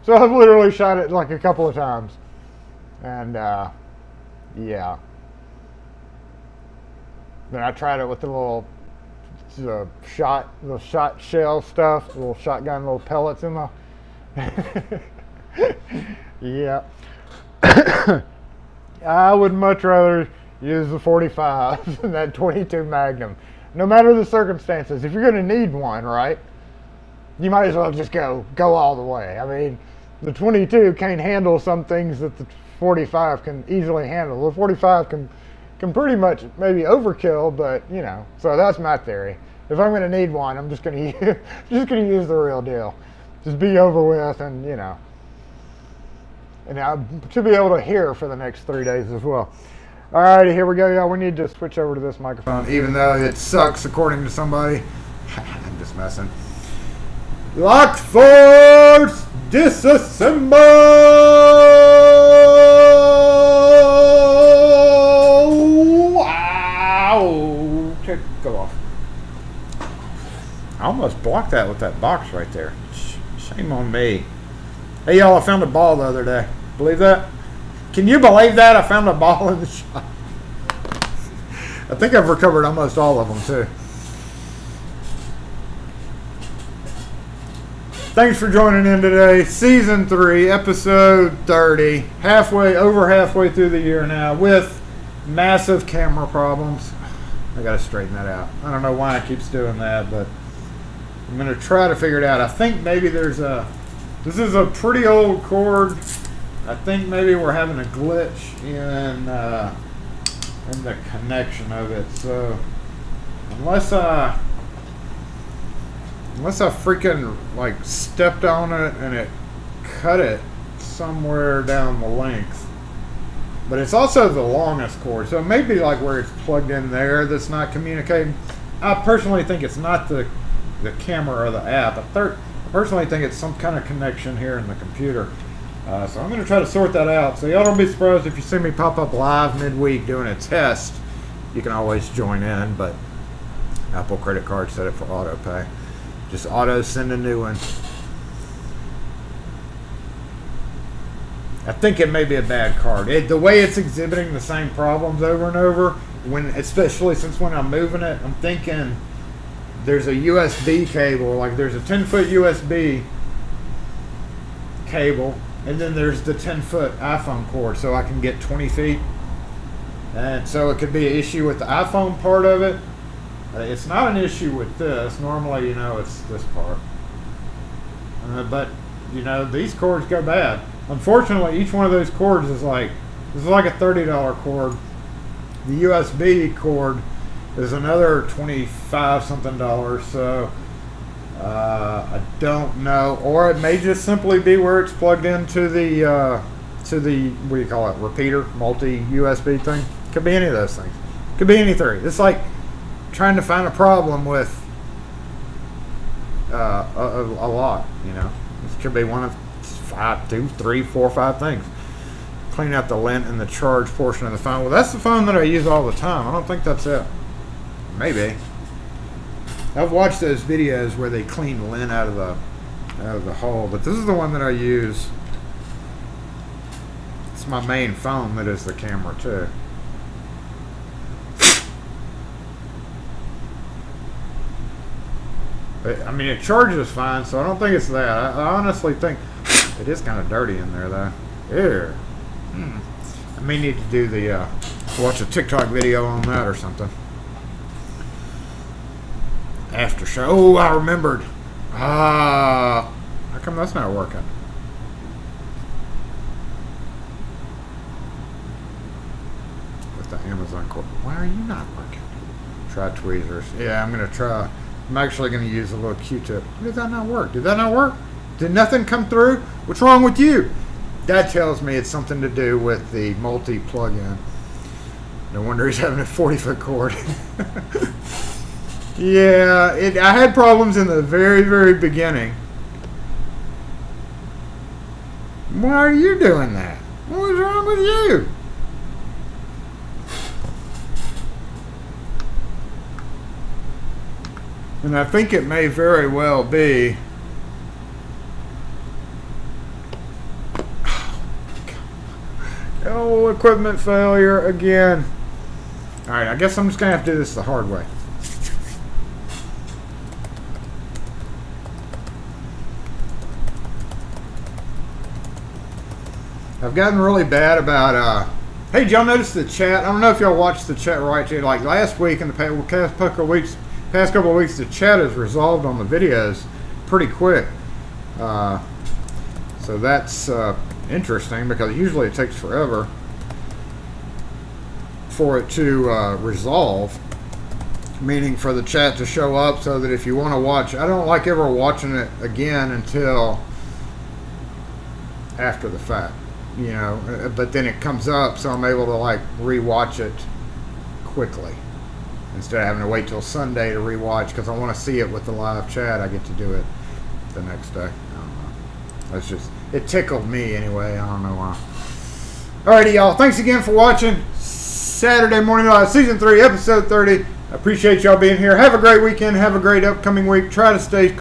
So I've literally shot it like a couple of times. And, yeah. Then I tried it with the little shot shell stuff, the little shotgun, little pellets in the... Yeah. I would much rather use the 45 than that 22 Magnum. No matter the circumstances, if you're going to need one, right, you might as well just go all the way. I mean, the 22 can't handle some things that the 45 can easily handle. The 45 can pretty much maybe overkill, but you know. So that's my theory. If I'm going to need one, I'm just going to use the real deal. Just be over with, and you know. And I should be able to hear for the next 3 days as well. All righty, here we go, y'all. We need to switch over to this microphone, even though it sucks, according to somebody. I'm just messing. LockForce Disassemble! Wow! Go off. I almost blocked that with that box right there. Shame on me. Hey, y'all, I found a ball the other day. Believe that? Can you believe that? I found a ball in the shop. I think I've recovered almost all of them, too. Thanks for joining in today. Season 3, episode 30. Over halfway through the year now with massive camera problems. I got to straighten that out. I don't know why it keeps doing that, but I'm going to try to figure it out. I think maybe this is a pretty old cord. I think maybe we're having a glitch in the connection of it. So unless I freaking like stepped on it and it cut it somewhere down the length. But it's also the longest cord, so it may be like where it's plugged in there that's not communicating. I personally think it's not the camera or the app. I personally think it's some kind of connection here in the computer. So I'm going to try to sort that out. So y'all don't be surprised if you see me pop up live midweek doing a test. You can always join in, but Apple credit card set it for auto pay. Just auto send a new one. I think it may be a bad card. The way it's exhibiting the same problems over and over, especially since when I'm moving it, I'm thinking there's a USB cable, like there's a 10-foot USB cable, and then there's the 10-foot iPhone cord, so I can get 20 feet. And so it could be an issue with the iPhone part of it. It's not an issue with this. Normally, it's this part. But, these cords go bad. Unfortunately, each one of those cords is like a $30 cord. The USB cord is another $25 something. So I don't know, or it may just simply be where it's plugged into the what do you call it, repeater, multi USB thing. Could be any of those things. Could be any three. It's like trying to find a problem with a lot. This could be one of 2, 3, 4, 5 things. Clean out the lint and the charge portion of the phone. Well, that's the phone that I use all the time. I don't think that's it. Maybe. I've watched those videos where they clean lint out of the hole, but this is the one that I use. It's my main phone that is the camera too. But, it charges fine, so I don't think it's that. I honestly think it is kind of dirty in there, though. Ew. I may need to do watch a TikTok video on that or something. After show. Oh, I remembered. How come that's not working? With the Amazon cord. Why are you not working? Try tweezers. Yeah, I'm going to try. I'm actually going to use a little Q-tip. Did that not work? Did that not work? Did nothing come through? What's wrong with you? That tells me it's something to do with the multi plug-in. No wonder he's having a 40-foot cord. Yeah, I had problems in the very, very beginning. Why are you doing that? What's wrong with you? And I think it may very well be. Oh, equipment failure again. Alright, I guess I'm just going to have to do this the hard way. I've gotten really bad about, hey, did y'all notice the chat? I don't know if y'all watched the chat right here. Like last week and the past couple of weeks, the chat is resolved on the videos pretty quick. So that's interesting because usually it takes forever for it to resolve. Meaning for the chat to show up so that if you want to watch, I don't like ever watching it again until after the fact. But then it comes up, so I'm able to rewatch it quickly instead of having to wait till Sunday to rewatch because I want to see it with the live chat. I get to do it the next day. I don't know. It tickled me anyway. I don't know why. Alrighty, y'all. Thanks again for watching Saturday Morning Live, Season 3, Episode 30. I appreciate y'all being here. Have a great weekend. Have a great upcoming week. Try to stay